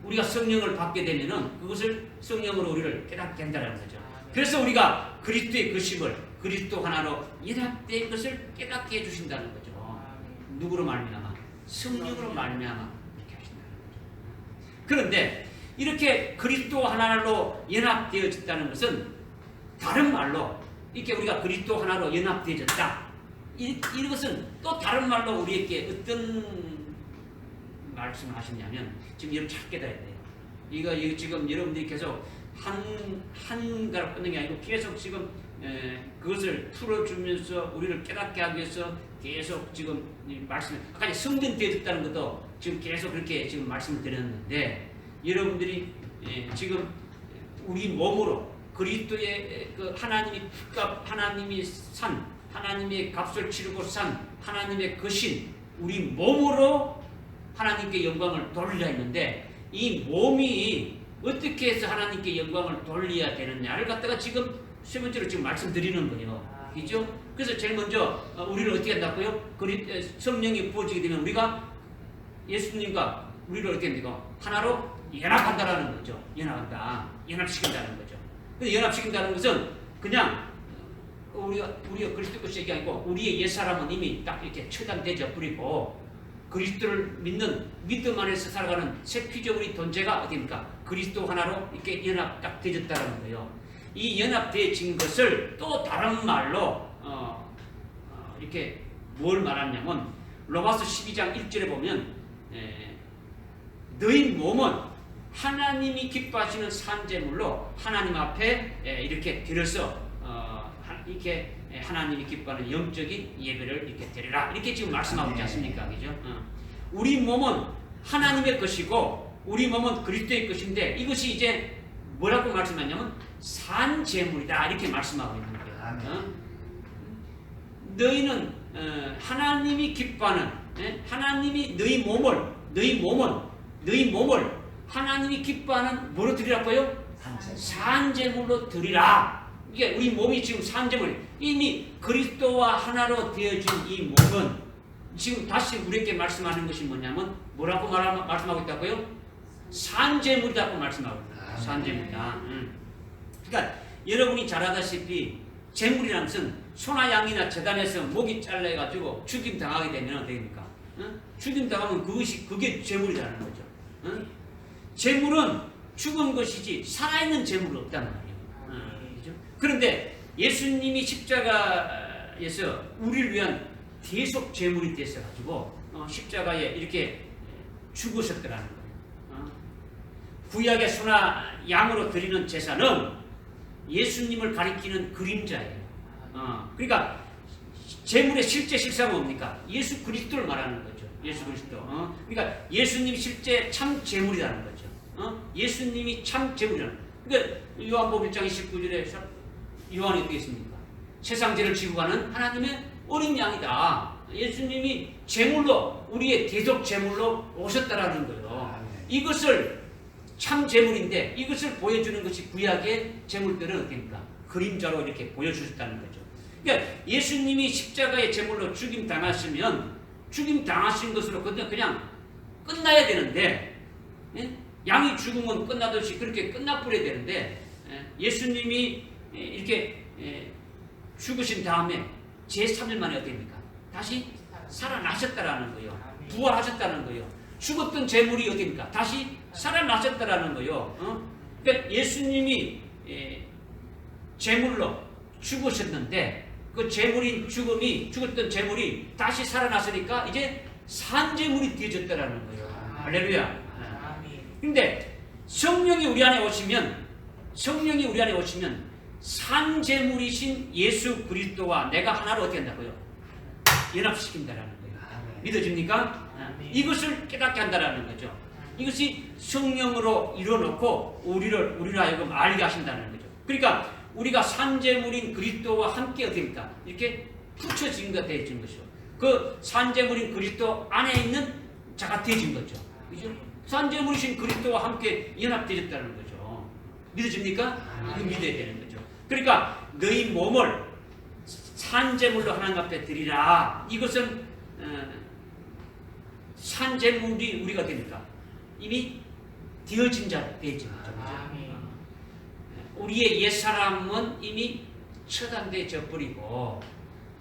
우리가 성령을 받게 되면은 그것을 성령으로 우리를 깨닫게 한다는 거죠. 그래서 우리가 그리스도의 것임을 그리스도 하나로 연합된 것을 깨닫게 해주신다는 거죠. 누구로 말미암아? 성령으로 말미암아 이렇게 하신다는 거죠. 그런데 이렇게 그리스도 하나로 연합되어졌다는 것은 다른 말로 이렇게 우리가 그리스도 하나로 연합되어졌다. 이것은 또 다른 말로 우리에게 어떤 말씀을 하시냐면 지금 여러분 잘 깨달아야 돼요. 이거 지금 여러분들이 계속 한가로 끊는 게 아니고 계속 지금 그것을 풀어주면서 우리를 깨닫게 하기 위해서 계속 지금 말씀, 아까 성전 되어졌다는 것도 지금 계속 그렇게 지금 말씀을 드렸는데, 여러분들이 지금 우리 몸으로 그리스도의 그 하나님이 값, 하나님이 산, 하나님의 값을 치르고 산 하나님의 거신 우리 몸으로 하나님께 영광을 돌리라 했는데, 이 몸이 어떻게 해서 하나님께 영광을 돌려야 되느냐를 갖다가 지금 세 번째로 지금 말씀드리는 거예요. 그죠? 그래서 제일 먼저 우리를 어떻게 한다고요? 성령이 부어지게 되면 우리가 예수님과 우리를 어떻게 합니까? 하나로 연합한다라는 거죠. 연합한다. 연합시킨다는 거죠. 근데 연합시킨다는 것은 그냥 우리가 그리스도 것이 얘기 아니고 우리의 옛사람은 이미 딱 이렇게 처단되어 버리고 그리스도를 믿는 믿음 안에서 살아가는 새 피조물이 존재가 어디입니까? 그리스도 하나로 이렇게 연합 딱 되어졌다는 거예요. 이 연합되어진 것을 또 다른 말로 이렇게 뭘 말하냐면 로마서 12장 1절에 보면 너희 몸은 하나님이 기뻐하시는 산제물로 하나님 앞에 이렇게 드려서 이렇게 하나님이 기뻐하는 영적인 예배를 이렇게 드리라, 이렇게 지금 말씀하고 있지 않습니까? 그죠? 우리 몸은 하나님의 것이고 우리 몸은 그리스도의 것인데 이것이 이제 뭐라고 말씀하냐면 산제물이다, 이렇게 말씀하고 있는 거예요. 너희는 하나님이 기뻐하는, 하나님이 너희 몸을 하나님이 기뻐하는 뭐로 드리라고요? 산제물로 드리라. 이게 우리 몸이 지금 산제물, 이미 그리스도와 하나로 되어진 이 몸은 지금 다시 우리에게 말씀하는 것이 뭐냐면 뭐라고 말씀하고 있다고요? 산제물이라고 말씀하고 있다. 산제물이다. 그러니까 여러분이 잘 아다시피 제물이라는 것은 소나 양이나 제단에서 목이 잘려가지고 죽임 당하게 되면 어떻게 됩니까? 죽임 당하면 그게 제물이라는 거죠. 제물은 죽은 것이지 살아있는 제물은 없단 말이에요. 그렇죠? 그런데 예수님이 십자가에서 우리를 위한 대속 제물이 되어가지고 십자가에 이렇게 죽으셨더라는 거예요. 구약의 소나 양으로 드리는 제사는 예수님을 가리키는 그림자예요. 그러니까 제물의 실제 실상은 뭡니까? 예수 그리스도를 말하는 거죠. 예수 그리스도. 그러니까 예수님이 실제 참 제물이라는 거죠. 예수님이 참 제물이라는 거예요. 그러니까 요한복음 1장 29절에 요한이 어떻게 했습니까? 세상 죄를 지고 가는 하나님의 어린 양이다. 예수님이 제물로, 우리의 대속 제물로 오셨다라는 거예요. 이것을 참 제물인데 이것을 보여주는 것이 구약의 제물들은 어떻습니까? 그림자로 이렇게 보여주셨다는 거죠. 그러니까 예수님이 십자가의 제물로 죽임 당하시면 죽임 당하신 것으로 그냥 끝나야 되는데, 양이 죽으면 끝나듯이 그렇게 끝나버려야 되는데, 예수님이 이렇게 죽으신 다음에 제3일 만에 어떻습니까? 다시 살아나셨다라는 거예요. 부활하셨다는 거예요. 죽었던 제물이 어떻습니까? 다시 살아나셨다라는 거예요. 그러니까 예수님이 제물로 죽으셨는데 그 제물인 죽었던 제물이 다시 살아났으니까 이제 산제물이 되어졌다라는 거예요. 할렐루야. 근데 성령이 우리 안에 오시면 산제물이신 예수 그리스도와 내가 하나로 어떻게 한다고요? 연합시킨다라는 거예요. 믿어집니까? 이것을 깨닫게 한다라는 거죠. 이것이 성령으로 이뤄놓고 우리를 하여금 알게 하신다는 거죠. 그러니까 우리가 산제물인 그리스도와 함께 어떻습니까? 이렇게 붙여진 것 되어진 것이죠. 그 산제물인 그리스도 안에 있는 자가 되어진 거죠. 그죠? 산제물이신 그리스도와 함께 연합되었다는 거죠. 믿어집니까? 이거 믿어야 되는 거죠. 그러니까 너희 몸을 산제물로 하나님 앞에 드리라. 이것은 산제물이 우리가 됩니까? 이미 되어진 자 되어진 거죠. 우리의 옛사람은 이미 처단되어 버리고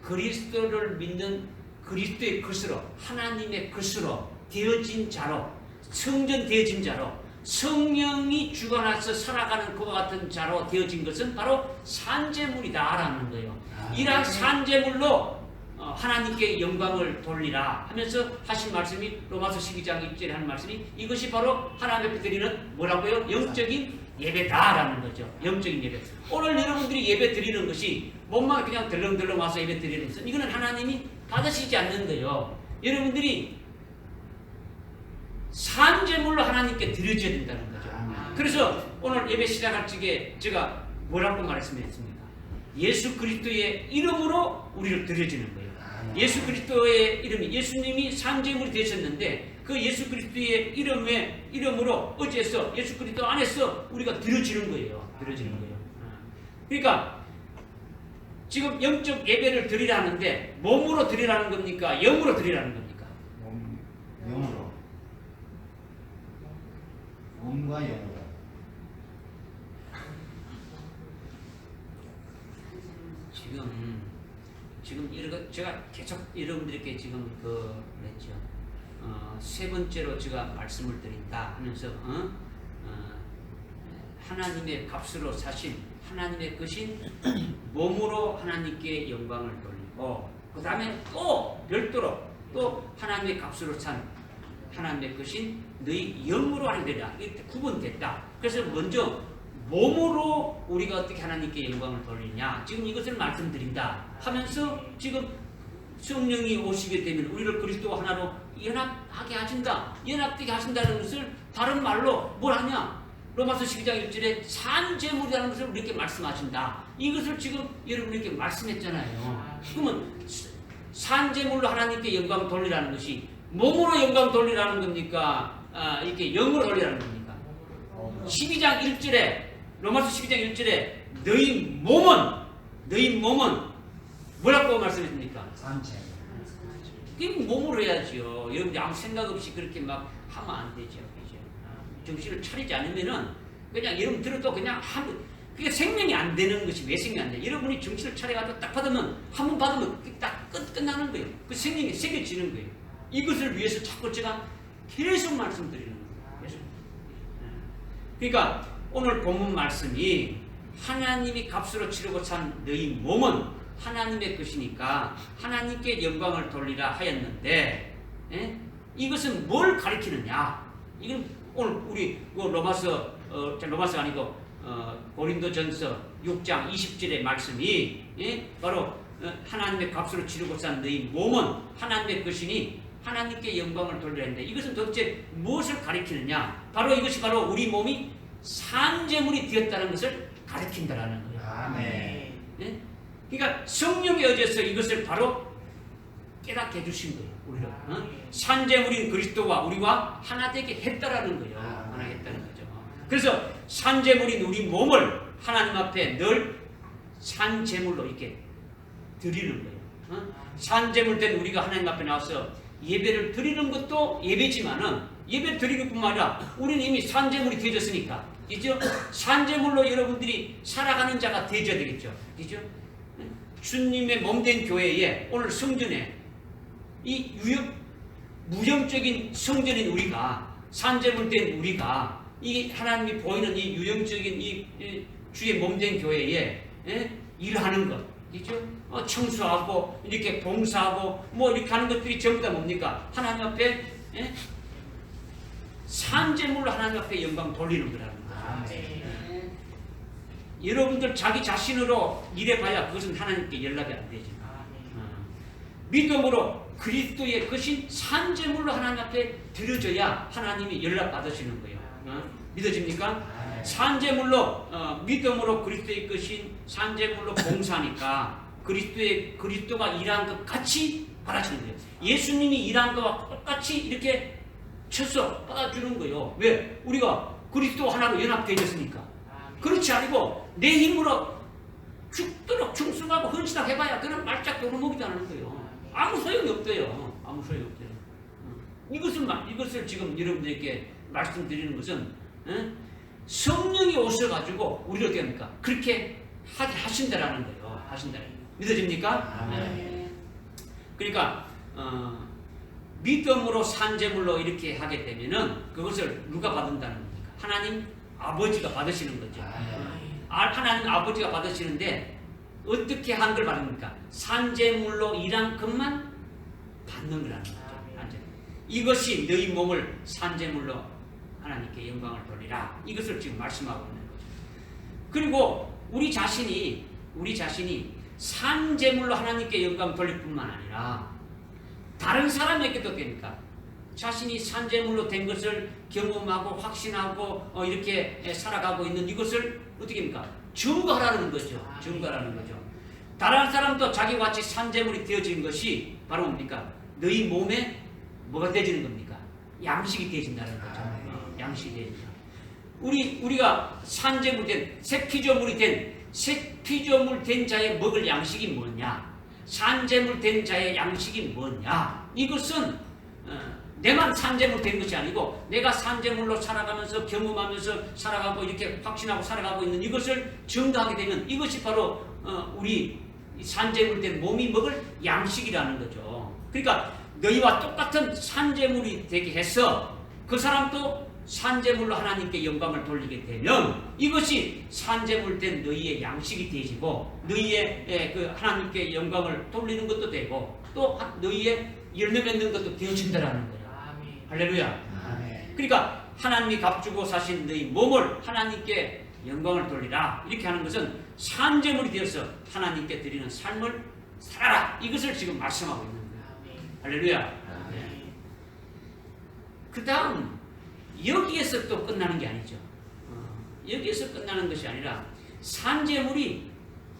그리스도를 믿는 그리스도의 것으로, 하나님의 것으로 되어진 자로, 성전되어진 자로, 성령이 주관해서 살아가는 그와 같은 자로 되어진 것은 바로 산제물이다라는 거예요. 이러한 산제물로 하나님께 영광을 돌리라 하면서 하신 말씀이 로마서 12장 1절에 하는 말씀이 이것이 바로 하나님 앞에 드리는 뭐라고요? 영적인 예배다라는 거죠. 영적인 예배. 오늘 여러분들이 예배 드리는 것이 몸만 그냥 덜렁덜렁 와서 예배 드리는 것은 이거는 하나님이 받으시지 않는 거예요. 여러분들이 산제물로 하나님께 드려져야 된다는 거죠. 그래서 오늘 예배 시작할 적에 제가 뭐라고 말씀했습니까? 예수 그리스도의 이름으로 우리를 드려지는 거예요. 예수 그리스도의 이름이, 예수님이 산제물이 되셨는데 그 예수 그리스도의 이름으로 어째서 예수 그리스도 안에서 우리가 드려지는 거예요. 드려지는 거예요. 그러니까 지금 영적 예배를 드리라는데 몸으로 드리라는 겁니까? 영으로 드리라는 겁니까? 영으로. 몸과 영으로. 지금 제가 계속 여러분들께 지금 그랬죠. 세 번째로 제가 말씀을 드린다 하면서 하나님의 값으로 사신 하나님의 것인 몸으로 하나님께 영광을 돌리고 그 다음에 또 별도로 또 하나님의 값으로 산 하나님의 것인 너희 영으로 하나님이라 이렇게 구분됐다. 그래서 먼저 몸으로 우리가 어떻게 하나님께 영광을 돌리냐 지금 이것을 말씀드린다 하면서 지금 성령이 오시게 되면 우리를 그리스도와 하나로 연합하게 하신다. 연합되게 하신다는 것을 다른 말로 뭘 하냐? 로마서 12장 1절에 산제물이라는 것을 우리에게 말씀하신다. 이것을 지금 여러분에게 말씀했잖아요. 그러면 산제물로 하나님께 영광 돌리라는 것이 몸으로 영광 돌리라는 겁니까? 이렇게 영으로 돌리라는 겁니까? 12장 1절에 로마서 12장 1절에 너희 몸은 뭐라고 말씀했습니까? 산채. 그게 몸으로 해야지요. 여러분들 아무 생각 없이 그렇게 막 하면 안 되죠. 정신을 차리지 않으면은 그냥 여러분 들어도 그냥 그게 생명이 안 되는 것이 왜 생명이 안 돼? 여러분이 정신을 차려가지고 딱 받으면 한 번 받으면 딱 끝나는 거예요. 그 생명이 새겨지는 거예요. 이것을 위해서 자꾸 제가 계속 말씀드리는 거예요. 계속. 그러니까 오늘 본문 말씀이 하나님이 값으로 치르고 산 너희 몸은 하나님의 것이니까 하나님께 영광을 돌리라 하였는데 이것은 뭘 가리키느냐? 이건 오늘 우리 로마서 아니고 고린도전서 6장 20절의 말씀이 바로 하나님의 값으로 치르고 산 너희 몸은 하나님의 것이니 하나님께 영광을 돌리라 했는데 이것은 도대체 무엇을 가리키느냐? 바로 이것이 바로 우리 몸이 산제물이 되었다는 것을 가리킨다라는 거예요. 아멘. 그러니까 성령이 어제서 이것을 바로 깨닫게 해주신 거예요. 우리를 산제물인 그리스도와 우리와 하나 되게 했다라는 거예요. 하나 했다는 거죠. 그래서 산제물인 우리 몸을 하나님 앞에 늘 산제물로 이렇게 드리는 거예요. 산제물된 우리가 하나님 앞에 나와서 예배를 드리는 것도 예배지만은 예배 드리는 뿐만 아니라 우리는 이미 산제물이 되어졌으니까 그죠? 산제물로 여러분들이 살아가는 자가 되어야 되겠죠. 그죠? 주님의 몸된 교회에 오늘 성전에 이 무형적인 성전인 우리가 산제물된 우리가 이 하나님이 보이는 이 유형적인 이 주의 몸된 교회에 일하는 것 그죠? 청소하고 이렇게 봉사하고 뭐 이렇게 하는 것들이 전부 다 뭡니까? 하나님 앞에 산제물로 하나님 앞에 영광 돌리는 거라는 거예요. 여러분들 자기 자신으로 일해봐야 그것은 하나님께 연락이 안 되지. 믿음으로 그리스도의 것인 산제물로 하나님 앞에 드려져야 하나님이 연락받으시는 거예요. 믿어집니까? 산제물로 믿음으로 그리스도의 것인 산제물로 봉사하니까 그리스도가 일한 것 같이 받아주는 거예요. 예수님이 일한 것과 똑같이 이렇게 쳐서 받아주는 거예요. 왜? 우리가 그리스도 하나로 연합되어졌으니까. 그렇지 않고 내 힘으로 죽도록 충성하고 헌신하고 해봐야 그런 말짝 도루묵이도 안 하는 거예요. 아무 소용이 없대요. 아무 소용이 없대요. 이것을 지금 여러분들에게 말씀드리는 것은 성령이 오셔가지고 우리를 어떻게 합니까? 그렇게 하게 하신다라는 거예요. 하신다라는 거예요. 믿어집니까? 그러니까 믿음으로 산제물로 이렇게 하게 되면은 그것을 누가 받는다는 겁니까? 하나님 아버지가 받으시는 거죠. 하나님 아버지가 받으시는데 어떻게 한 걸 받습니까? 산제물로 일한 것만 받는 거라는 거죠. 이것이 너희 몸을 산제물로 하나님께 영광을 돌리라. 이것을 지금 말씀하고 있는 거죠. 그리고 우리 자신이 산제물로 하나님께 영광 돌릴 뿐만 아니라 다른 사람에게도 됩니까? 자신이 산재물로 된 것을 경험하고 확신하고 이렇게 살아가고 있는 이것을 어떻게 합니까? 증거하라는 거죠. 증거하라는 거죠. 다른 사람도 자기와 같이 산재물이 되어진 것이 바로 뭡니까? 너희 몸에 뭐가 되어지는 겁니까? 양식이 되어진다는 거죠. 양식이 되어진다. 우리가 산재물 된 색피조물이 된 색피조물 된 자의 먹을 양식이 뭐냐? 산재물 된 자의 양식이 뭐냐? 이것은 내만 산재물 된 것이 아니고 내가 산재물로 살아가면서 경험하면서 살아가고 이렇게 확신하고 살아가고 있는 이것을 증거하게 되면 이것이 바로 우리 산재물 된 몸이 먹을 양식이라는 거죠. 그러니까 너희와 똑같은 산재물이 되게 해서 그 사람도 산재물로 하나님께 영광을 돌리게 되면 이것이 산재물 된 너희의 양식이 되시고 너희의 그 하나님께 영광을 돌리는 것도 되고 또 너희의 열매 맺는 것도 되어진다라는 거예요. 할렐루야. 그러니까 하나님이 값주고 사신 너희 몸을 하나님께 영광을 돌리라 이렇게 하는 것은 산재물이 되어서 하나님께 드리는 삶을 살아라 이것을 지금 말씀하고 있는 거예요. 할렐루야. 그 다음 여기에서 또 끝나는 게 아니죠. 여기에서 끝나는 것이 아니라 산재물이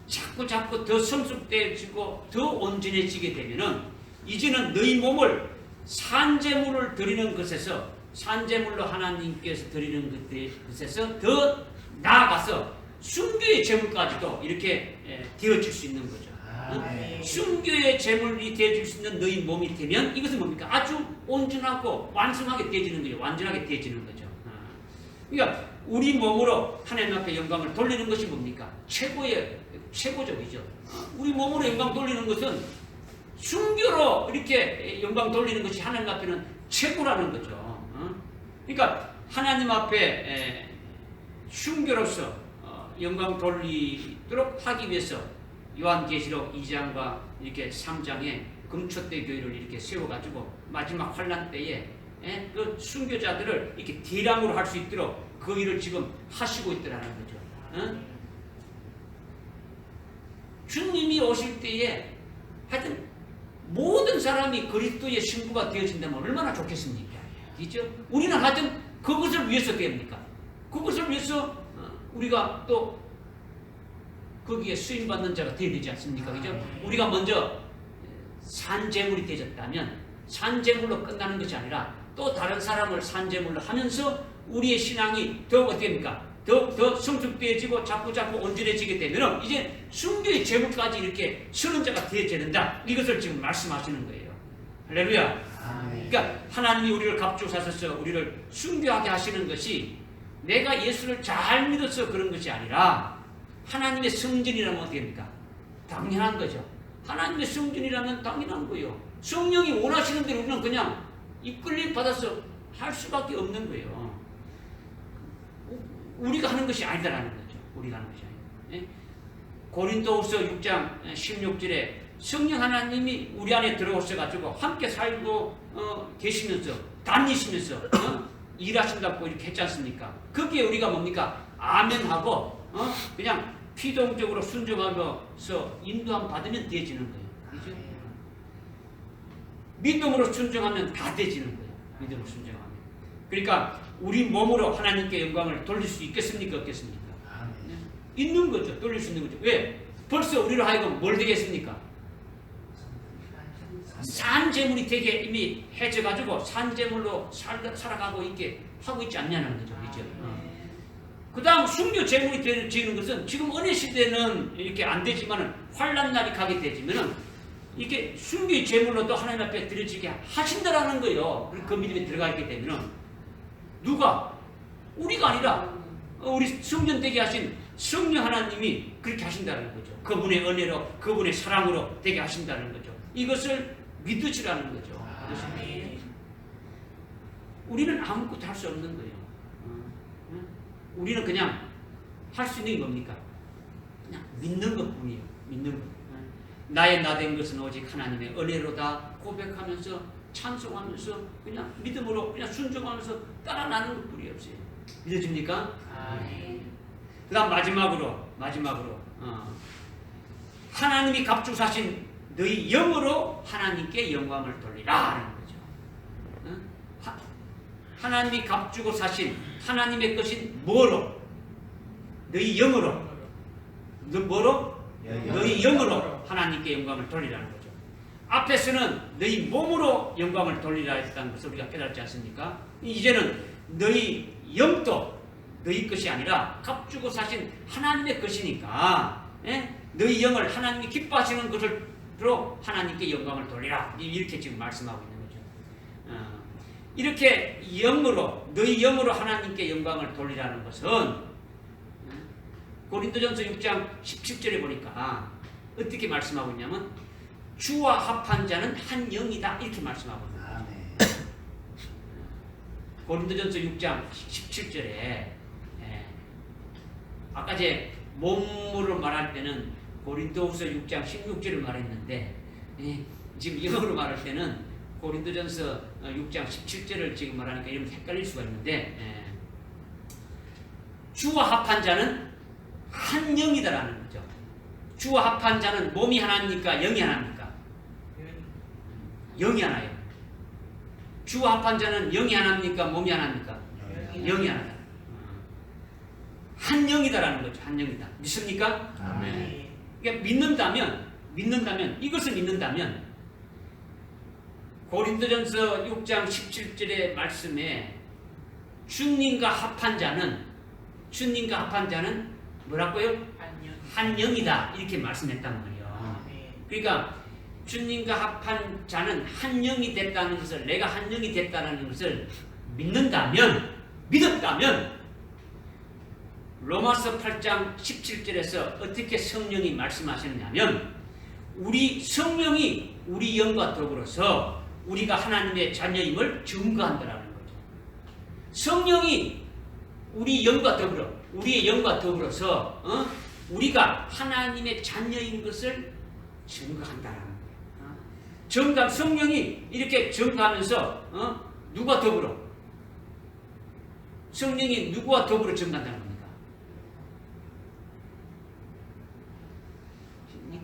자꾸 더 성숙되어지고 더 온전해지게 되면은 이제는 너희 몸을 산재물을 드리는 것에서 산재물로 하나님께서 드리는 것에서 더 나아가서 순교의 제물까지도 이렇게 되어질 수 있는 거죠. 순교의 제물이 되어질 수 있는 너희 몸이 되면 이것은 뭡니까? 아주 온전하고 완성하게 되어지는 거죠. 완전하게 되어지는 거죠. 그러니까 우리 몸으로 하나님 앞에 영광을 돌리는 것이 뭡니까? 최고적이죠. 우리 몸으로 영광 돌리는 것은 순교로 이렇게 영광 돌리는 것이 하나님 앞에는 최고라는 거죠. 그러니까 하나님 앞에 순교로서 영광 돌리도록 하기 위해서 요한계시록 2장과 이렇게 3장에 금촛대 교회를 이렇게 세워가지고 마지막 환란 때에 그 순교자들을 이렇게 대량으로 할 수 있도록 그 일을 지금 하시고 있더라는 거죠. 주님이 오실 때에 하여튼 모든 사람이 그리스도의 신부가 되어진다면 얼마나 좋겠습니까? 그렇죠? 우리는 하여튼 그것을 위해서 됩니까? 그것을 위해서 우리가 또 거기에 수임받는 자가 되어야 되지 않습니까? 그죠? 우리가 먼저 산재물이 되어졌다면 산재물로 끝나는 것이 아니라 또 다른 사람을 산재물로 하면서 우리의 신앙이 더 어떻게 됩니까? 더 성숙되어지고 자꾸 온전해지게 되면 이제 순교의 제물까지 이렇게 서는 자가 되어야 된다. 이것을 지금 말씀하시는 거예요. 할렐루야. 그러니까 하나님이 우리를 값주사셔서 우리를 순교하게 하시는 것이 내가 예수를 잘 믿어서 그런 것이 아니라 하나님의 성전이라면 어떻게 됩니까? 당연한 거죠. 하나님의 성전이라면 당연한 거예요. 성령이 원하시는 대로 우리는 그냥 이끌림 받아서 할 수밖에 없는 거예요. 우리가 하는 것이 아니다라는 거죠. 우리가 하는 것이 아니다. 고린도후서 6장 16절에 성령 하나님이 우리 안에 들어오셔가지고 함께 살고 계시면서 다니시면서 일하신다고 이렇게 했지 않습니까? 거기에 우리가 뭡니까? 아멘하고 그냥 피동적으로 순종하면서 인도함 받으면 되어지는 거예요. 그렇죠? 믿음으로 순종하면 다 되어지는 거예요. 믿음으로 순종하면. 그러니까 우리 몸으로 하나님께 영광을 돌릴 수 있겠습니까? 없겠습니까? 네? 있는 거죠. 돌릴 수 있는 거죠. 왜? 벌써 우리로 하여금 뭘 되겠습니까? 산재물이 되게 이미 해져가지고 산재물로 살아가고 있게 하고 있지 않냐는 거죠. 그렇죠? 그 다음 순교 제물이 되는 것은 지금 은혜 시대는 이렇게 안 되지만은 환란 날이 가게 되지만은 이게 순교의 제물로도 하나님 앞에 드려지게 하신다라는 거예요. 그 믿음에 들어가 있게 되면은 누가? 우리가 아니라 우리 성전되게 하신 성령 하나님이 그렇게 하신다는 거죠. 그분의 은혜로 그분의 사랑으로 되게 하신다는 거죠. 이것을 믿으시라는 거죠. 우리는 아무것도 할 수 없는 거예요. 우리는 그냥 할 수 있는 게 뭡니까? 그냥 믿는 것뿐이에요. 믿는 것. 나의 나된 것은 오직 하나님의 은혜로다 고백하면서 찬송하면서 그냥 믿음으로 그냥 순종하면서 따라나는 것뿐이 없어요. 믿어집니까? 그 다음 마지막으로 하나님이 값주사신 너희 영으로 하나님께 영광을 돌리라 하는 거죠. 하나님이 값주고 사신 하나님의 것인 뭐로? 너희 영으로. 뭐로? 너희 영으로 하나님께 영광을 돌리라는 거죠. 앞에서는 너희 몸으로 영광을 돌리라 했다는 것을 우리가 깨달지 않습니까? 이제는 너희 영도 너희 것이 아니라 값주고 사신 하나님의 것이니까 너희 영을 하나님이 기뻐하시는 것으로 하나님께 영광을 돌리라 이렇게 지금 말씀하고 있는 거죠. 이렇게 영으로 너희 영으로 하나님께 영광을 돌리라는 것은 고린도전서 6장 17절에 보니까 어떻게 말씀하고 있냐면 주와 합한 자는 한 영이다 이렇게 말씀하고 있습니다. 고린도전서 6장 17절에 아까 제 몸으로 말할 때는 고린도후서 6장 16절을 말했는데 지금 영어로 말할 때는 고린도전서 6장 17절을 지금 말하니까 이러면 헷갈릴 수가 있는데 주와 합한 자는 한 영이다라는 거죠. 주와 합한 자는 몸이 하나입니까? 영이 하나입니까? 영이 하나예요. 주와 합한 자는 영이 하나입니까? 몸이 하나입니까? 영이 하나다. 한 영이다라는 거죠. 한 영이다. 믿습니까? 아멘. 그러니까 믿는다면 이것을 믿는다면 고린도전서 6장 17절의 말씀에 주님과 합한 자는 뭐라고요? 한 영이다 이렇게 말씀했단 말이에요. 그러니까 주님과 합한 자는 한 영이 됐다는 것을 내가 한 영이 됐다는 것을 믿었다면 로마서 8장 17절에서 어떻게 성령이 말씀하셨냐면 우리 성령이 우리 영과 더불어서 우리가 하나님의 자녀임을 증거한다라는 거죠. 성령이 우리의 영과 더불어서 우리가 하나님의 자녀인 것을 증거한다라는 거예요. 성령이 이렇게 증거하면서 누가 더불어? 성령이 누구와 더불어 증거한다는 겁니까?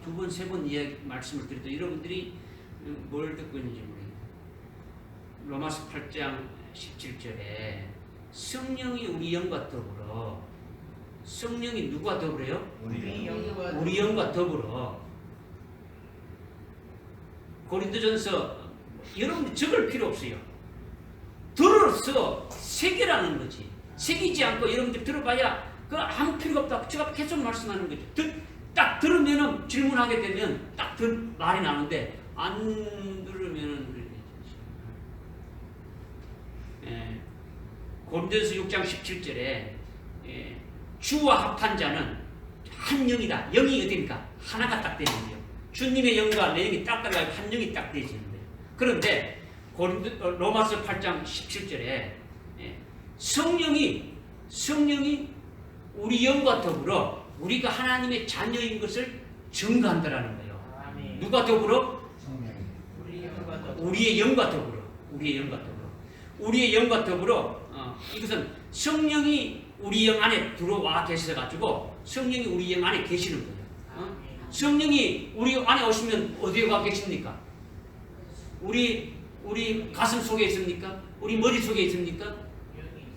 두 번, 세 번 이야기 말씀을 드려도 여러분들이 뭘 듣고 있는지 모르겠네요. 로마서 8장 17절에 성령이 우리 영과 더불어 성령이 누구와 더불어요? 우리 영과 더불어 고린도전서 여러분 적을 필요 없어요. 들어서 새기라는 거지. 새기지 않고 여러분들 들어봐야 그 아무 필요가 없다. 제가 계속 말씀하는 거죠. 딱 들으면은 질문하게 되면 딱 말이 나는데 안 들으면은 고린도전서 6장 17절에 주와 합한 자는 한 영이다. 영이 어디입니까? 하나가 딱 되는 거예요. 주님의 영과 내 영이 딱 들어가고 한 영이 딱 되지는 거예요. 그런데 로마서 8장 17절에 성령이 우리 영과 더불어 우리가 하나님의 자녀인 것을 증거한다라는 거예요. 아멘. 누가 더불어? 성령이. 우리의 영과 더불어. 우리의 영과 더불어 이것은 성령이 우리 영 안에 들어와 계셔가지고 성령이 우리 영 안에 계시는 거예요. 성령이 우리 안에 오시면 어디에 가 계십니까? 우리 가슴 속에 있습니까? 우리 머리 속에 있습니까?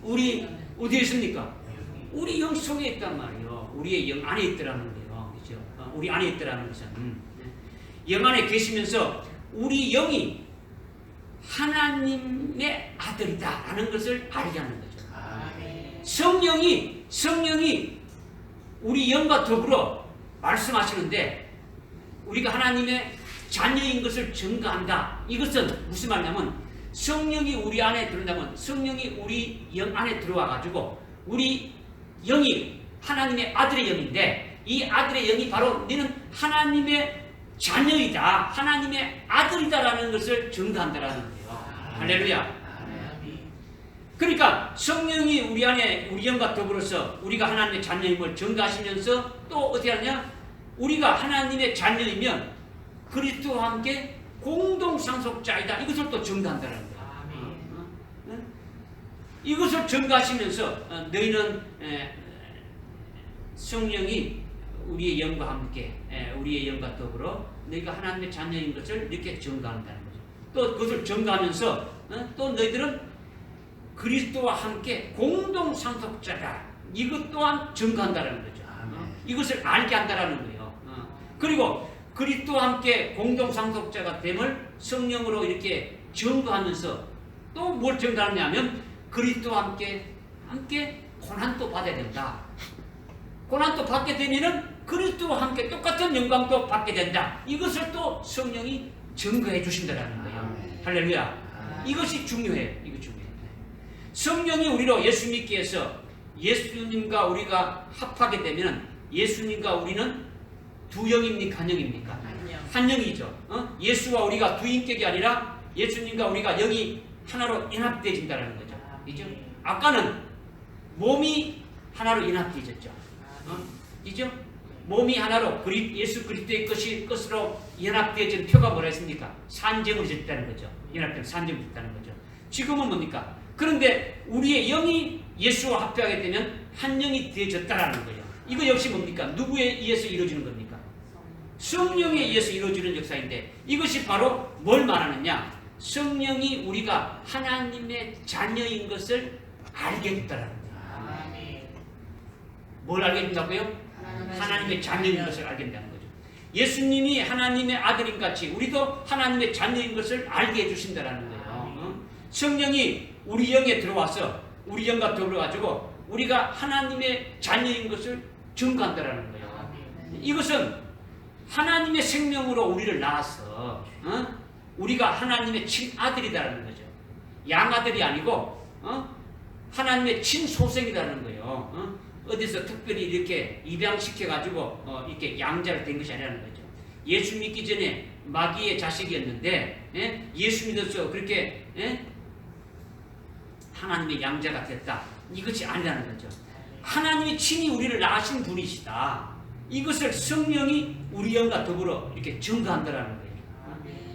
우리 어디에 있습니까? 우리 영 속에 있단 말이에요. 우리의 영 안에 있더라는 거예요. 그렇죠? 우리 안에 있더라는 것은 영 안에 계시면서 우리 영이 하나님의 아들이다라는 것을 알게 하는 거죠. 성령이 우리 영과 더불어 말씀하시는데 우리가 하나님의 자녀인 것을 증거한다. 이것은 무슨 말이냐면 성령이 우리 안에 들어온다면 성령이 우리 영 안에 들어와 가지고 우리 영이 하나님의 아들의 영인데 이 아들의 영이 바로 너는 하나님의 자녀이다. 하나님의 아들이다라는 것을 증거한다라는 거예요. 할렐루야. 그러니까 성령이 우리 안에 우리 영과 더불어서 우리가 하나님의 자녀임을 증거하시면서 또 어떻게 하냐? 우리가 하나님의 자녀이면 그리스도와 함께 공동 상속자이다. 이것을 또 증거한다는 거예요. 이것을 증거하시면서 너희는 성령이 우리의 영과 함께 우리의 영과 더불어 너희가 하나님의 자녀인 것을 이렇게 증거한다는 거죠. 또 그것을 증거하면서 또 너희들은 그리스도와 함께 공동 상속자다. 이것 또한 증거한다는 거죠. 이것을 알게 한다는 거예요. 그리고 그리스도와 함께 공동 상속자가 됨을 성령으로 이렇게 증거하면서 또 뭘 증거하냐면 그리스도와 함께 고난도 받아야 된다. 고난도 받게 되면은 그리스도와 함께 똑같은 영광도 받게 된다. 이것을 또 성령이 증거해 주신다는 거예요. 할렐루야. 이것이 중요해요. 이거 중요해요. 성령이 우리로 예수 믿게 해서 예수님과 우리가 합하게 되면 예수님과 우리는 두 영입니까? 한 영입니까? 한 영이죠. 예수와 우리가 두 인격이 아니라 예수님과 우리가 영이 하나로 연합되어진다는 거죠. 그죠? 아까는 몸이 하나로 연합되어졌죠. 그죠? 몸이 하나로 예수 그리스도의 것으로 연합되어진 표가 뭐라 했습니까? 산정으로 됐다는 거죠. 연합된 산정으로 됐다는 거죠. 지금은 뭡니까? 그런데 우리의 영이 예수와 합하게 되면 한 영이 되어졌다라는 거예요. 이거 역시 뭡니까? 누구에 의해서 이루어지는 겁니까? 성령에 의해서 이루어지는 역사인데 이것이 바로 뭘 말하느냐? 성령이 우리가 하나님의 자녀인 것을 알게 됐다라는 거예요. 뭘 알게 된다고요? 하나님의 자녀인 것을 알게 된다는 거죠. 예수님이 하나님의 아들인 같이 우리도 하나님의 자녀인 것을 알게 해주신다라는 거예요. 성령이 우리 영에 들어와서 우리 영과 더불어가지고 우리가 하나님의 자녀인 것을 증거한다라는 거예요. 이것은 하나님의 생명으로 우리를 낳아서 우리가 하나님의 친아들이라는 거죠. 양아들이 아니고 하나님의 친소생이라는 거예요. 어디서 특별히 이렇게 입양시켜가지고 이렇게 양자를 된 것이 아니라는 거죠. 예수 믿기 전에 마귀의 자식이었는데 예수 믿어서 그렇게 하나님의 양자가 됐다. 이것이 아니라는 거죠. 하나님이 친히 우리를 낳으신 분이시다. 이것을 성령이 우리 영과 더불어 이렇게 증거한다라는 거예요.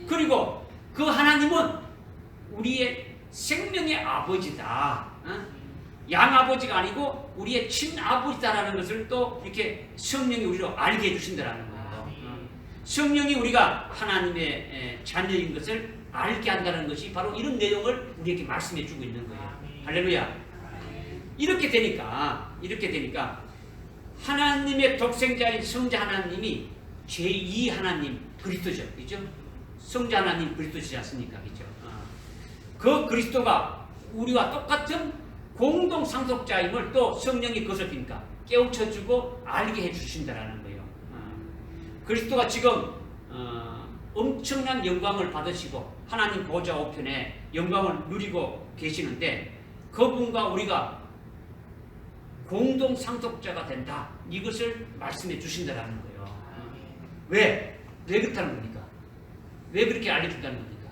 그리고 그 하나님은 우리의 생명의 아버지다. 양아버지가 아니고 우리의 친아버지다라는 것을 또 이렇게 성령이 우리로 알게 해주신다라는 거예요. 성령이 우리가 하나님의 자녀인 것을 알게 한다는 것이 바로 이런 내용을 우리에게 말씀해 주고 있는 거예요. 할렐루야. 이렇게 되니까 하나님의 독생자인 성자 하나님이 제2 하나님 그리스도죠. 그죠? 성자 하나님 그리스도지 않습니까? 그죠? 그 그리스도가 우리와 똑같은 공동 상속자임을 또 성령이 그것을 깨우쳐주고 알게 해주신다라는 거예요. 그리스도가 지금 엄청난 영광을 받으시고 하나님 보좌 우편에 영광을 누리고 계시는데 그분과 우리가 공동 상속자가 된다. 이것을 말씀해 주신다라는 거예요. 왜? 왜 그렇다는 겁니까? 왜 그렇게 알려준다는 겁니까?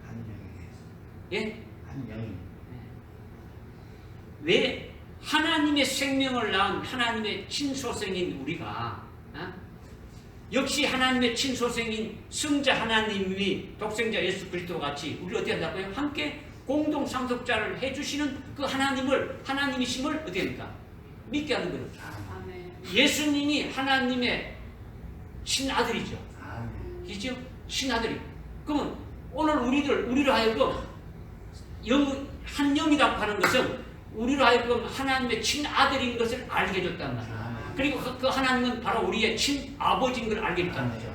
한 영이. 예? 한 영이. 왜 하나님의 생명을 낳은 하나님의 친소생인 우리가 역시 하나님의 친소생인 성자 하나님이 독생자 예수 그리스도와 같이 우리를 어떻게 한다고요? 함께 공동 상속자를 해주시는 그 하나님이심을 어떻게 합니까? 믿게 하는 거예요. 예수님이 하나님의 친아들이죠. 그죠? 친아들이. 그러면 오늘 우리로 하여금 한 영이라고 하는 것은 우리로 하여금 하나님의 친아들인 것을 알게 해줬단 말이에요. 그리고 그 하나님은 바로 우리의 친아버지인 걸 알게 했다는 거죠.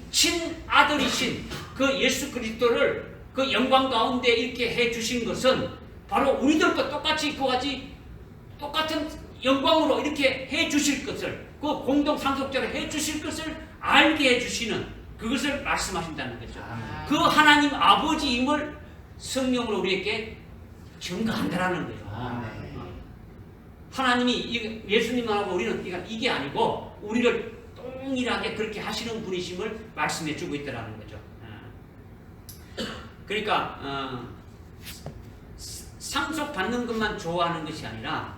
친아들이신 그 예수 그리스도를 그 영광 가운데 이렇게 해주신 것은 바로 우리들과 똑같이 그같이 똑같은 영광으로 이렇게 해주실 것을 그 공동 상속자로 해주실 것을 알게 해주시는 그것을 말씀하신다는 거죠. 그 하나님 아버지임을 성령으로 우리에게 증거한다라는 거예요. 하나님이 예수님하고 우리는 이게 아니고 우리를 동일하게 그렇게 하시는 분이심을 말씀해 주고 있다는 거죠. 그러니까 상속받는 것만 좋아하는 것이 아니라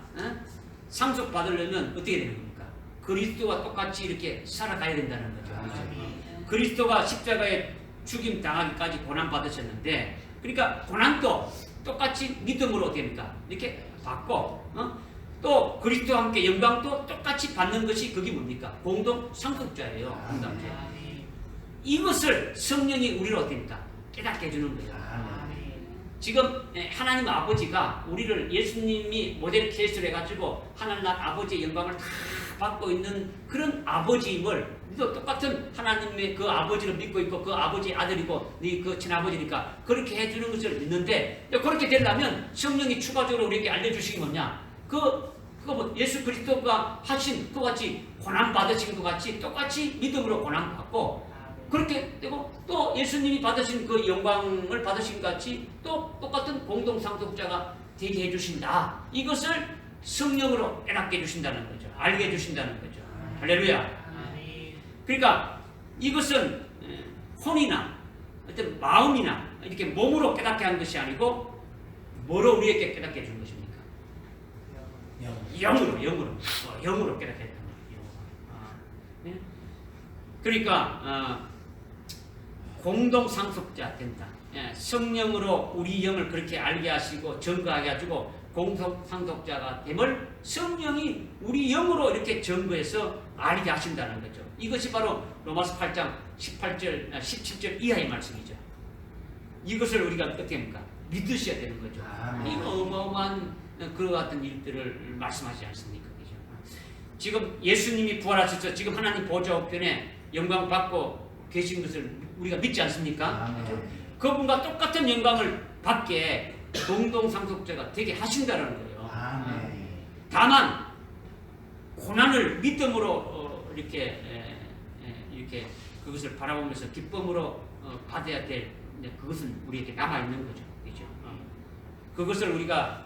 상속받으려면 어떻게 되는 겁니까? 그리스도와 똑같이 이렇게 살아가야 된다는 거죠. 그리스도가 십자가에 죽임 당하기까지 고난받으셨는데 그러니까 고난도 똑같이 믿음으로 어떻게 합니까? 이렇게 받고 또 그리스도와 함께 영광도 똑같이 받는 것이 그게 뭡니까? 공동 상속자예요. 공동체. 아멘. 이것을 성령이 우리를 어떻습니까? 깨닫게 해주는 거예요. 아멘. 지금 하나님 아버지가 우리를 예수님이 모델 케이스로 해가지고 하나님 아버지의 영광을 다 받고 있는 그런 아버지임을 우리도 똑같은 하나님의 그 아버지를 믿고 있고 그 아버지의 아들이고 네 그 친아버지니까 그렇게 해주는 것을 믿는데 그렇게 되려면 성령이 추가적으로 우리에게 알려주시기 뭐냐? 그거 뭐 예수 그리스도가 하신 그와 같이 고난 받으신 것 같이 똑같이 믿음으로 고난 받고 그렇게 되고 또 예수님이 받으신 그 영광을 받으신 것 같이 또 똑같은 공동상속자가 되게 해주신다. 이것을 성령으로 깨닫게 해주신다는 거죠. 알게 해주신다는 거죠. 할렐루야. 아멘. 그러니까 이것은 혼이나 어떤 마음이나 이렇게 몸으로 깨닫게 하는 것이 아니고 뭐로 우리에게 깨닫게 해주는 것입니까? 영으로 깨닫게 했단 말이에요. 네? 그러니까 공동상속자 된다. 성령으로 우리 영을 그렇게 알게 하시고 증거하게 해주고 공동상속자가 됨을 성령이 우리 영으로 이렇게 증거해서 알게 하신다는 거죠. 이것이 바로 로마서 8장 18절, 17절 이하의 말씀이죠. 이것을 우리가 어떻게 합니까? 믿으셔야 되는 거죠. 이거 어마어마한 그와 같은 일들을 말씀하지 않습니까? 그죠? 지금 예수님이 부활하셔서 지금 하나님 보좌 우편에 영광 받고 계신 것을 우리가 믿지 않습니까? 그분과 똑같은 영광을 받게 공동상속자가 되게 하신다는 거예요. 다만 고난을 믿음으로 이렇게 그것을 바라보면서 기쁨으로 받아야 될 그것은 우리에게 남아 있는 거죠. 그죠? 그것을 우리가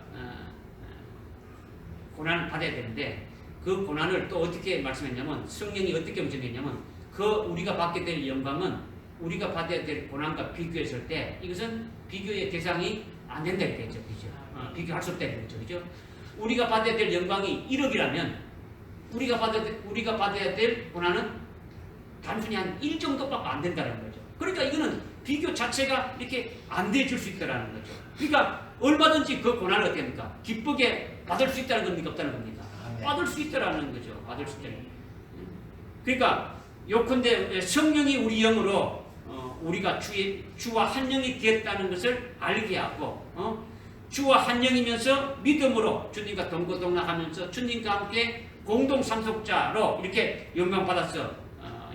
고난을 받아야 되는데 그 고난을 또 어떻게 말씀했냐면 성령이 어떻게 음성했냐면 그 우리가 받게 될 영광은 우리가 받아야 될 고난과 비교했을 때 이것은 비교의 대상이 안 된다 이랬죠. 그죠? 비교할 수 없다 이랬죠. 그죠? 우리가 받아야 될 영광이 1억이라면 우리가 받아야 될 고난은 단순히 한 1 정도밖에 안 된다는 거죠. 그러니까 이거는 비교 자체가 이렇게 안 돼줄 수 있다는 거죠. 그러니까 얼마든지 그 고난을 어떻게 합니까? 기쁘게 받을 수 있다는 겁니까? 없다는 겁니까? 받을 수 있다는 거죠. 받을 수 있다는. 그러니까 요컨대 성령이 우리 영으로 우리가 주와 한 영이 되었다는 것을 알게 하고 주와 한 영이면서 믿음으로 주님과 동거동락하면서 주님과 함께 공동상속자로 이렇게 영광 받아서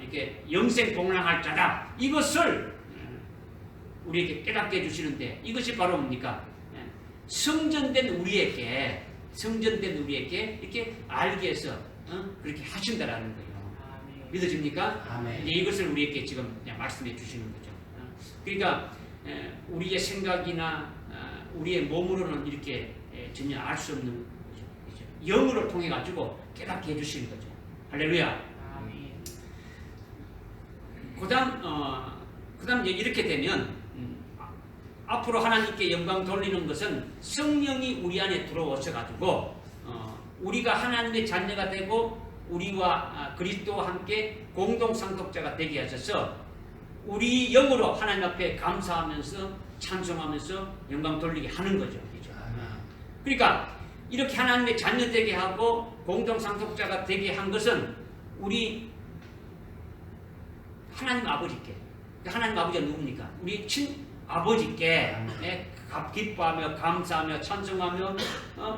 이렇게 영생 복락할 자다. 이것을 우리에게 깨닫게 해주시는데 이것이 바로 뭡니까? 성전된 우리에게 이렇게 알게 해서 그렇게 하신다라는 거예요. 믿어집니까? 이제 이것을 우리에게 지금 말씀해 주시는 거죠. 그러니까 우리의 생각이나 우리의 몸으로는 이렇게 전혀 알 수 없는 거죠. 영으로 통해 가지고 깨닫게 해주시는 거죠. 할렐루야. 그다음 이렇게 되면 앞으로 하나님께 영광 돌리는 것은 성령이 우리 안에 들어오셔 가지고 우리가 하나님의 자녀가 되고 우리와 그리스도와 함께 공동상속자가 되게 하셔서 우리 영으로 하나님 앞에 감사하면서 찬송하면서 영광 돌리게 하는 거죠. 그렇죠? 그러니까 이렇게 하나님의 자녀 되게 하고 공동상속자가 되게 한 것은 우리 하나님 아버지께, 하나님 아버지가 누굽니까? 우리 친아버지께 기뻐하며 감사하며 찬송하며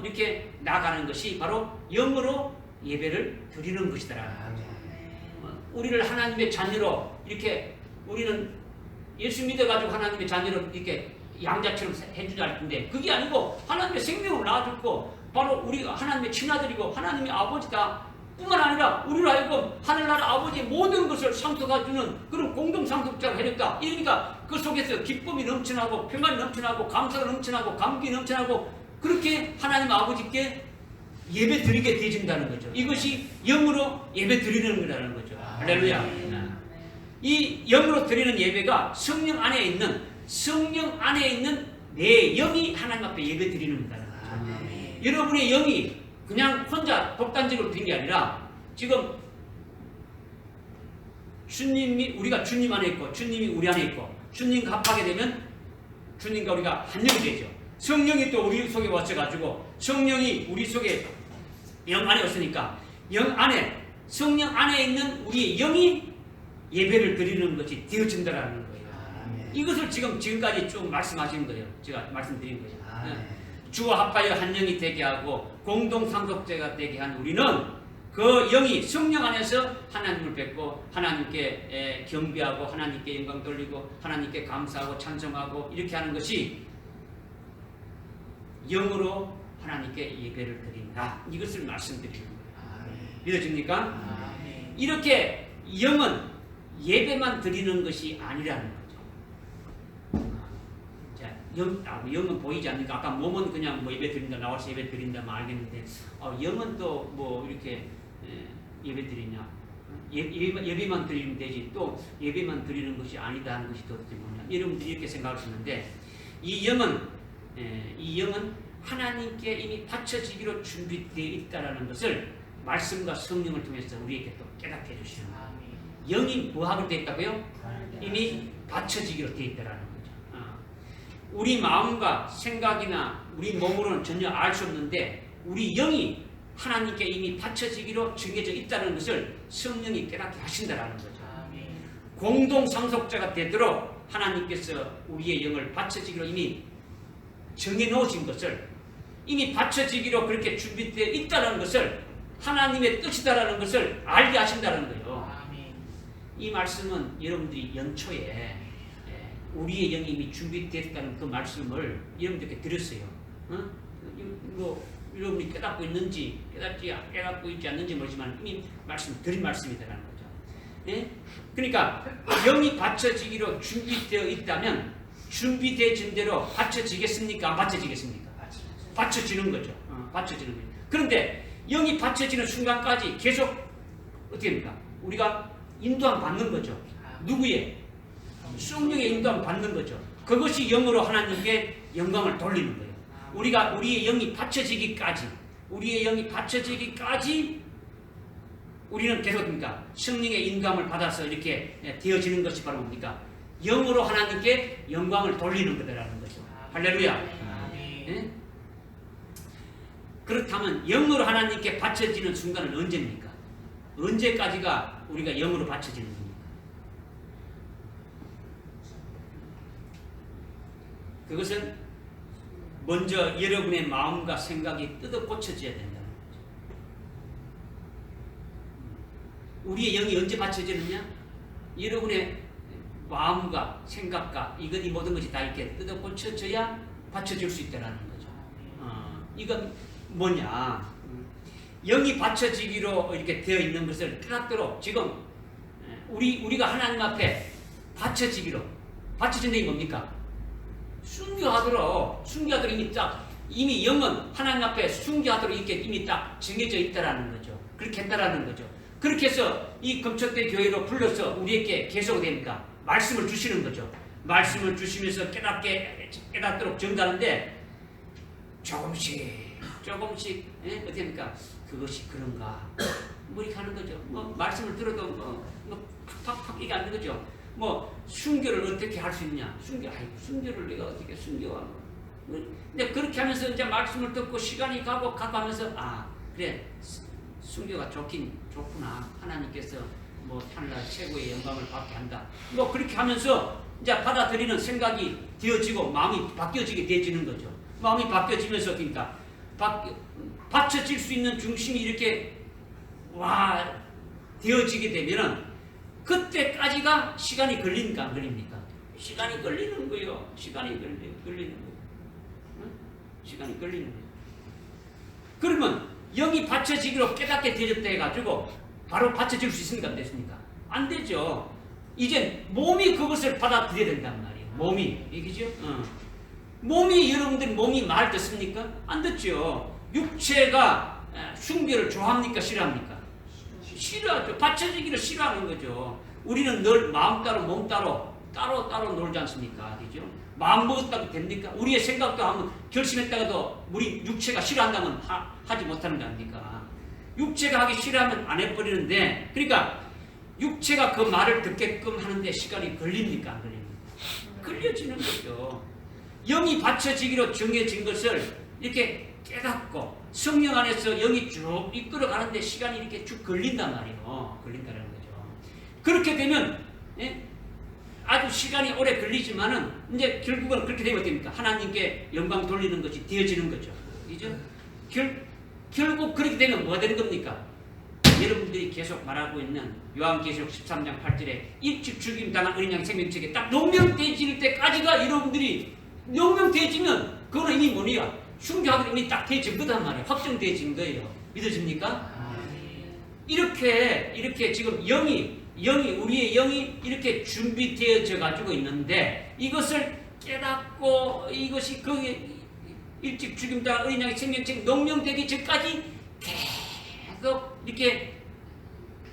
이렇게 나가는 것이 바로 영으로 예배를 드리는 것이더라. 우리를 하나님의 자녀로 이렇게 우리는 예수 믿어가지고 하나님의 자녀로 이렇게 양자처럼 해주자 할 텐데 그게 아니고 하나님의 생명을 낳아줬고 바로 우리가 하나님의 친아들이고 하나님의 아버지다. 뿐만 아니라 우리로 하여금 하늘나라 아버지의 모든 것을 상속해주는 그런 공동상속자가 해줬다. 이러니까 그 속에서 기쁨이 넘쳐나고 평안이 넘쳐나고 감사가 넘쳐나고 감격이 넘쳐나고 그렇게 하나님 아버지께 예배 드리게 되어진다는 거죠. 이것이 영으로 예배 드리는 거라는 거죠. 할렐루야. 이 영으로 드리는 예배가 성령 안에 있는 내 영이 하나님 앞에 예배 드리는 거다. 여러분의 영이 그냥 혼자 독단적으로 된 게 아니라 지금 우리가 주님 안에 있고 주님이 우리 안에 있고 주님과 합하게 되면 주님과 우리가 한 영이 되죠. 성령이 또 우리 속에 와셔가지고 성령이 우리 속에 영 안에 없으니까 영 안에 성령 안에 있는 우리의 영이 예배를 드리는 것이 되어진다라는 거예요. 아멘. 이것을 지금까지 쭉 말씀하신 거예요. 제가 말씀드린 거예요. 아멘. 주와 합하여 한 영이 되게 하고 공동 상속자가 되게 한 우리는 그 영이 성령 안에서 하나님을 뵙고 하나님께 경배하고 하나님께 영광 돌리고 하나님께 감사하고 찬송하고 이렇게 하는 것이 영으로 하나님께 예배를 드린다. 이것을 말씀드리는 거예요. 아멘. 믿어집니까? 아멘. 이렇게 영은 예배만 드리는 것이 아니라는 거죠. 자, 영은 보이지 않으니까 아까 몸은 그냥 뭐 예배 드린다 나와서 예배 드린다 뭐 알겠는데 영은 또 뭐 이렇게 예배 드리냐 예배만 드리면 되지 또 예배만 드리는 것이 아니다 하는 것이 도대체 뭐냐 여러분들이 이렇게 생각하시는데 이 영은 하나님께 이미 바쳐지기로 준비되어 있다는 것을 말씀과 성령을 통해서 우리에게 또 깨닫게 해주시는 거예요. 아멘. 영이 뭐하고 되어 있다고요? 이미 바쳐지기로 되어 있다는 거죠. 우리 마음과 생각이나 우리 몸으로는 전혀 알 수 없는데 우리 영이 하나님께 이미 바쳐지기로 정해져 있다는 것을 성령이 깨닫게 하신다는 거죠. 아멘. 공동 상속자가 되도록 하나님께서 우리의 영을 바쳐지기로 이미 정해놓으신 것을 이미 바쳐지기로 그렇게 준비되어 있다는 것을 하나님의 뜻이다라는 것을 알게 하신다는 거예요. 아멘. 이 말씀은 여러분들이 연초에 우리의 영이 이미 준비되었다는 그 말씀을 여러분들께 드렸어요. 이거 여러분이 깨닫고 있는지 깨닫고 있지 않는지 모르지만 이미 드린 말씀이다라는 거죠. 예? 그러니까 영이 바쳐지기로 준비되어 있다면 준비되어진 대로 바쳐지겠습니까? 안 바쳐지겠습니까? 바쳐지는 거죠. 바쳐지는 거죠. 그런데 영이 바쳐지는 순간까지 계속 어떻게 됩니까? 우리가 인도함 받는 거죠. 아멘. 누구의? 성령의 인도함 받는 거죠. 그것이 영으로 하나님께 영광을 돌리는 거예요. 우리의 영이 바쳐지기까지 우리는 계속 뭡니까? 성령의 인도함을 받아서 이렇게 되어지는 것이 바로 뭡니까? 영으로 하나님께 영광을 돌리는 거다라는 거죠. 할렐루야. 아멘. 예? 그렇다면 영으로 하나님께 바쳐지는 순간은 언제입니까? 언제까지가 우리가 영으로 바쳐지는 겁니까? 그것은 먼저 여러분의 마음과 생각이 뜯어 고쳐져야 된다는 거죠. 우리의 영이 언제 바쳐지느냐? 여러분의 마음과 생각과 이 모든 것이 다 이렇게 뜯어 고쳐져야 바쳐질 수 있다는 거죠. 이건 뭐냐? 영이 바쳐지기로 이렇게 되어 있는 것을 깨닫도록 지금 우리가 하나님 앞에 바쳐지기로 바쳐진다 이 뭡니까? 순교하도록 이미 영은 하나님 앞에 순교하도록 이렇게 이미 딱 정해져 있다라는 거죠. 그렇게 했다라는 거죠. 그렇게 해서 이 금천대 교회로 불러서 우리에게 계속 됩니까? 말씀을 주시는 거죠. 말씀을 주시면서 깨닫도록 전가하는데 조금씩 어떻게 됩니까? 그것이 그런가? 뭐 이렇게 하는 거죠. 뭐 말씀을 들어도 팍팍 이게 안 되죠. 뭐 순교를 어떻게 할 수 있냐? 순교를 내가 어떻게 순교하고? 근데 그렇게 하면서 이제 말씀을 듣고 시간이 가면서 그래 순교가 좋구나. 하나님께서 뭐 하늘나라 최고의 영광을 받게 한다. 뭐 그렇게 하면서 이제 받아들이는 생각이 되어지고 마음이 바뀌어지게 되어지는 거죠. 마음이 바뀌어지면서 그러니까 받쳐질 수 있는 중심이 이렇게 되어지게 되면은 그때까지가 시간이 걸리니까 안 걸립니까? 시간이 걸리는 거예요. 시간이 걸리는 거예요. 응? 시간이 걸리는 거예요. 그러면 영이 받쳐지기로 깨닫게 되었다 해가지고 바로 받쳐질 수 있습니까? 안 됐습니까? 안 되죠. 이제 몸이 그것을 받아들여야 된단 말이에요. 몸이. 이게죠? 몸이 여러분들 몸이 말 듣습니까? 안 듣죠. 육체가 순교를 좋아합니까? 싫어합니까? 싫어하죠. 받쳐지기를 싫어하는 거죠. 우리는 늘 마음 따로 몸 따로 놀지 않습니까? 그죠? 마음 먹었다고 됩니까? 우리의 생각도 한번 결심했다가도 우리 육체가 싫어한다면 하지 못하는 거 아닙니까? 육체가 하기 싫어하면 안 해버리는데 그러니까 육체가 그 말을 듣게끔 하는데 시간이 걸립니까? 안 걸립니까? 걸려지는 거죠. 영이 받쳐지기로 정해진 것을 이렇게 깨닫고 성령 안에서 영이 쭉 이끌어가는데 시간이 이렇게 쭉 걸린단 말이에요. 걸린다는 거죠. 그렇게 되면 예? 아주 시간이 오래 걸리지만은 이제 결국은 그렇게 되면 어떻습니까? 하나님께 영광 돌리는 것이 되어지는 거죠. 그죠? 결국 그렇게 되면 뭐가 되는 겁니까? 여러분들이 계속 말하고 있는 요한계시록 13장 8절에 일찍 죽임 당한 어린 양 생명책에 딱 용명되어질 때까지가 여러분들이 용명되어지면 그거는 이미 뭐냐? 순교하게 이미 딱 되어진 거단 말이에요. 확정되어진 거예요. 믿어집니까? 이렇게 지금 영이 우리의 영이 이렇게 준비되어져 가지고 있는데 이것을 깨닫고 이것이 거기에 일찍 죽임당한 어린 양의 생명책 농명되기 전까지 계속 이렇게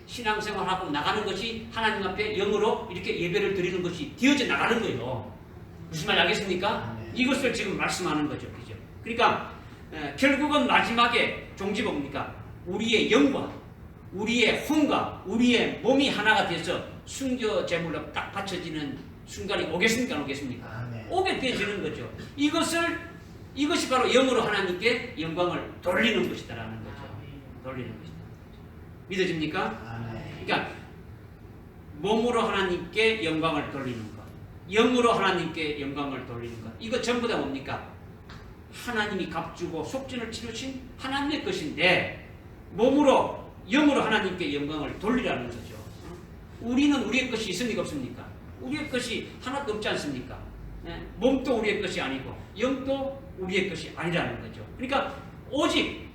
신앙생활하고 나가는 것이 하나님 앞에 영으로 이렇게 예배를 드리는 것이 되어져 나가는 거예요. 무슨 말인지 알겠습니까? 이것을 지금 말씀하는 거죠. 그죠? 그러니까 결국은 마지막에 종지 뭡니까? 우리의 영과 우리의 혼과 우리의 몸이 하나가 돼서 순교 제물로 딱 바쳐지는 순간이 오겠습니까? 안 오겠습니까? 아멘. 오게 되어지는 거죠. 이것이 바로 영으로 하나님께 영광을 돌리는 것이다라는 거죠. 돌리는 것이다. 믿어집니까? 아멘. 그러니까 몸으로 하나님께 영광을 돌리는 것, 영으로 하나님께 영광을 돌리는 것, 이거 전부 다 뭡니까? 하나님이 값주고 속전을 치르신 하나님의 것인데 몸으로 영으로 하나님께 영광을 돌리라는 거죠. 우리는 우리의 것이 있습니까? 없습니까? 우리의 것이 하나도 없지 않습니까? 몸도 우리의 것이 아니고 영도 우리의 것이 아니라는 거죠. 그러니까 오직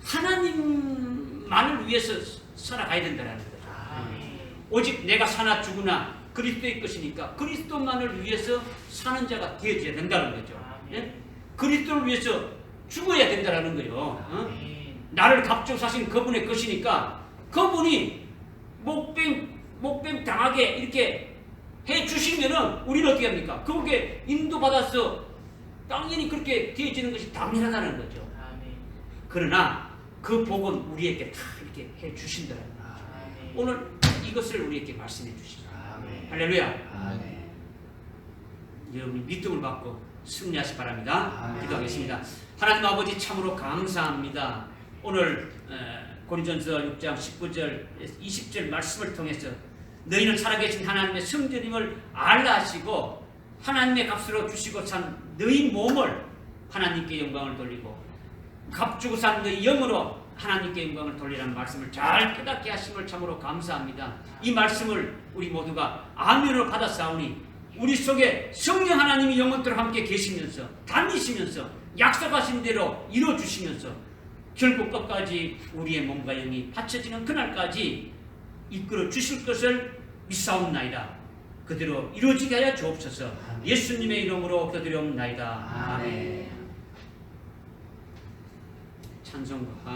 하나님만을 위해서 살아가야 된다는 거죠. 오직 내가 사나 죽으나 그리스도의 것이니까 그리스도만을 위해서 사는 자가 되어져야 된다는 거죠. 그리스도를 위해서 죽어야 된다는 거예요. 나를 값주고 사신 그분의 것이니까 그분이 목뱀 당하게 이렇게 해 주시면은 우리는 어떻게 합니까? 그분께 인도받아서 당연히 그렇게 되어지는 것이 당연하다는 거죠. 그러나 그 복은 우리에게 다 이렇게 해 주신다는 거죠. 오늘 이것을 우리에게 말씀해 주시죠. 할렐루야. 아멘. 여러분이 믿음을 받고 승리하시 바랍니다. 아멘. 기도하겠습니다. 하나님 아버지 참으로 감사합니다. 오늘 고린전서 6장 19절 20절 말씀을 통해서 너희는 살아계신 하나님의 성전임을 알라 하시고 하나님의 값으로 주시고 산 너희 몸을 하나님께 영광을 돌리고 값주고 산 너희 영으로 하나님께 영광을 돌리라는 말씀을 잘 깨닫게 하심을 참으로 감사합니다. 이 말씀을 우리 모두가 아멘으로 받아싸우니 우리 속에 성령 하나님이 영원토록 함께 계시면서 다니시면서 약속하신 대로 이루어주시면서 결국 끝까지 우리의 몸과 영이 바쳐지는 그날까지 이끌어 주실 것을 믿사옵나이다. 그대로 이루어지게 하여 주옵소서. 예수님의 이름으로 기도드리옵나이다. 아멘. 찬송가